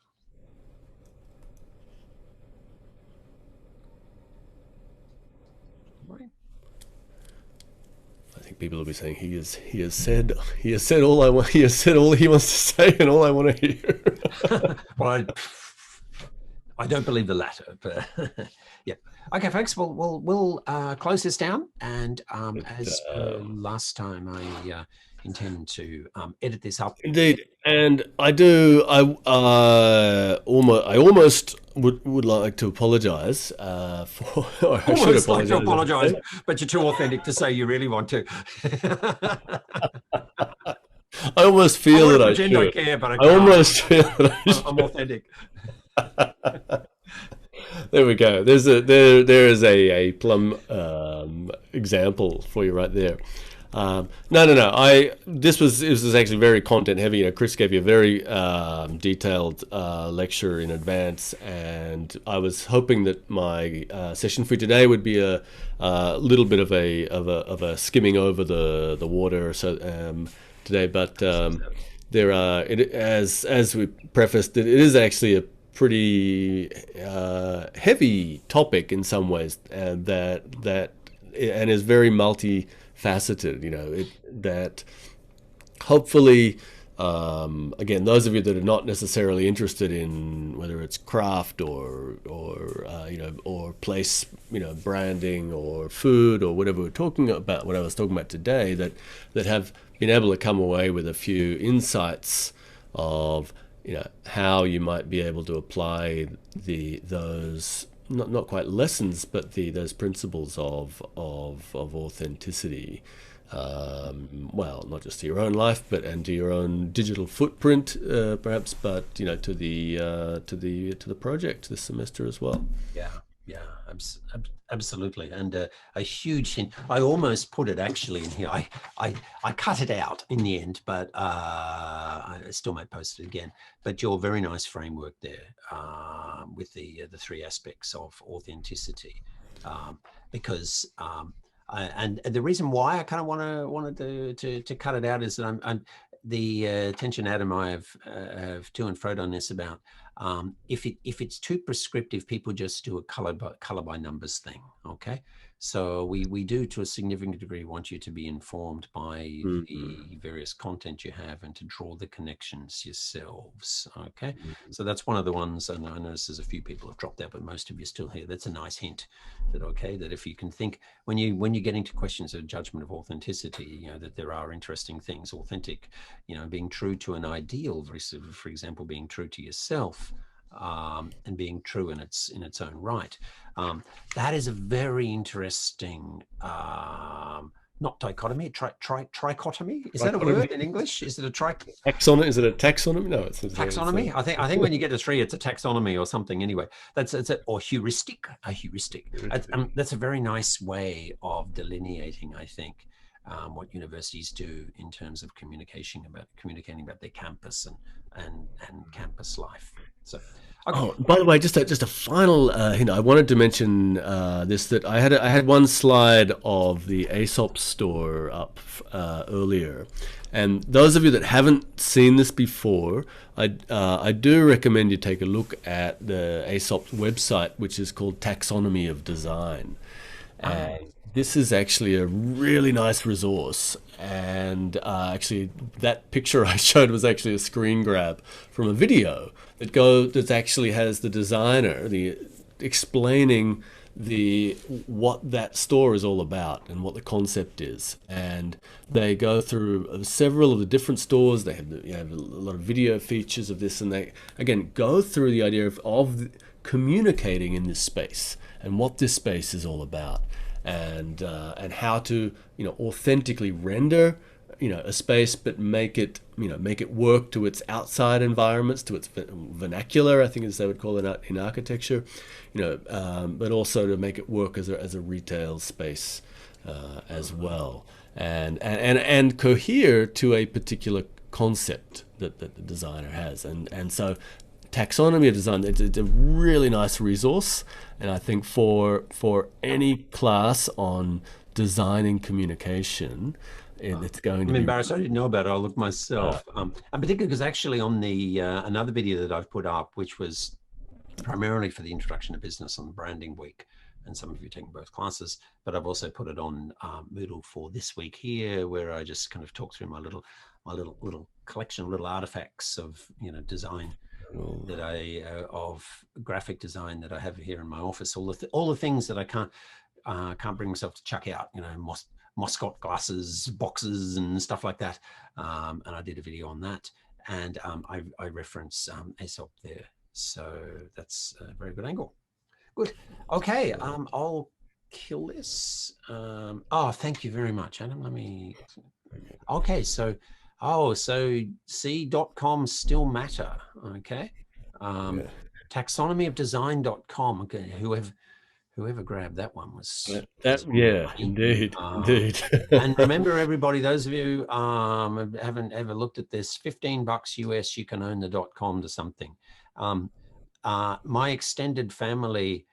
people will be saying he has said all I want, he has said all he wants to say and all I want to hear. Well, I don't believe the latter, but yeah. Okay, folks, we'll close this down, and as last time, I intend to edit this up. Indeed, and I do. I almost would like to apologise for. I should Almost like to apologise, apologise, but you're too authentic to say you really want to. I almost feel that I pretend should. I care, but I I almost feel that I should. I'm authentic. There we go. There is a plum example for you right there. No. This was actually very content heavy. You know, Chris gave you a very detailed lecture in advance, and I was hoping that my session for today would be a little bit of a skimming over the water. So today, but there are as we prefaced, it is actually a pretty heavy topic in some ways, and that is very multifaceted. You know, that hopefully, again, those of you that are not necessarily interested in whether it's craft or place, branding or food or whatever we're talking about, what I was talking about today, that have been able to come away with a few insights of how you might be able to apply those not quite lessons, but those principles of authenticity. Well, not just to your own life, and to your own digital footprint, perhaps, but to the project this semester as well. Yeah, absolutely, and a huge hint. I almost put it actually in here. I cut it out in the end, but I still might post it again. But your very nice framework there with the three aspects of authenticity, because and the reason why I kind of wanted to cut it out is that I'm the attention Adam and I have to and fro on this about if it's too prescriptive, people just do a color by numbers thing. Okay, so we do to a significant degree want you to be informed by the various content you have and to draw the connections yourselves. Okay, so that's one of the ones, and I notice there's a few people have dropped out, but most of you are still here. That's a nice hint that if you can think when you get into questions of judgment of authenticity, that there are interesting things. Authentic, being true to an ideal versus, for example, being true to yourself, and being true in its own right. That is a very interesting, not dichotomy, trichotomy. Is that a word in English? Is it a taxonomy? Is it a taxonomy? No, it's taxonomy. I think when you get to three, it's a taxonomy or something. Anyway, or heuristic. A heuristic. That's a very nice way of delineating, I think, what universities do in terms of communicating about their campus and campus life. So, okay. Oh, by the way, just a final hint. I wanted to mention this, that I had one slide of the Aesop store up earlier, and those of you that haven't seen this before, I do recommend you take a look at the Aesop website, which is called Taxonomy of Design. And this is actually a really nice resource, and actually that picture I showed was actually a screen grab from a video that actually has the designer explaining what that store is all about and what the concept is, and they go through several of the different stores. They have a lot of video features of this, and they again go through the idea of communicating in this space and what this space is all about. And how to authentically render a space, but make it work to its outside environments, to its vernacular, I think as they would call it in architecture, but also to make it work as a retail space as well, and cohere to a particular concept that the designer has, and so. Taxonomy of Design, it's a really nice resource, and I think for any class on designing communication, it's going to I'm embarrassed. I didn't know about it. I'll look myself. And particularly because actually on the another video that I've put up, which was primarily for the introduction to business on the branding week, and some of you are taking both classes, but I've also put it on Moodle for this week here, where I just kind of talk through my little collection of little artifacts of, you know, design that of graphic design that I have here in my office. All the things that I can't bring myself to chuck out, you know, Moscot glasses, boxes, and stuff like that. And I did a video on that, and I reference Aesop there, so that's a very good angle. Good. Okay, I'll kill this. Oh, thank you very much, Adam. Let me. Okay, so C.com still matter. Okay. Taxonomy of design.com. Okay, whoever grabbed that one was yeah, indeed. And remember, everybody, those of you haven't ever looked at this, $15 US, you can own the .com to something. My extended family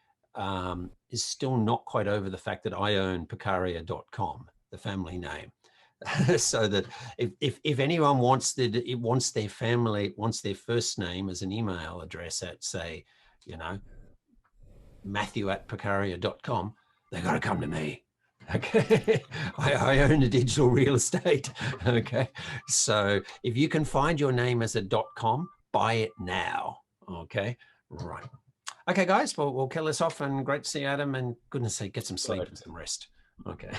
is still not quite over the fact that I own Picaria.com, the family name. So that if anyone wants their first name as an email address at, say, you know, Matthew@Picaria.com, they got to come to me. Okay. I own a digital real estate. Okay. So if you can find your name as a .com, buy it now. Okay. Right. Okay, guys, we'll kill this off, and great to see you, Adam, and goodness sake, get some sleep and some rest. Okay.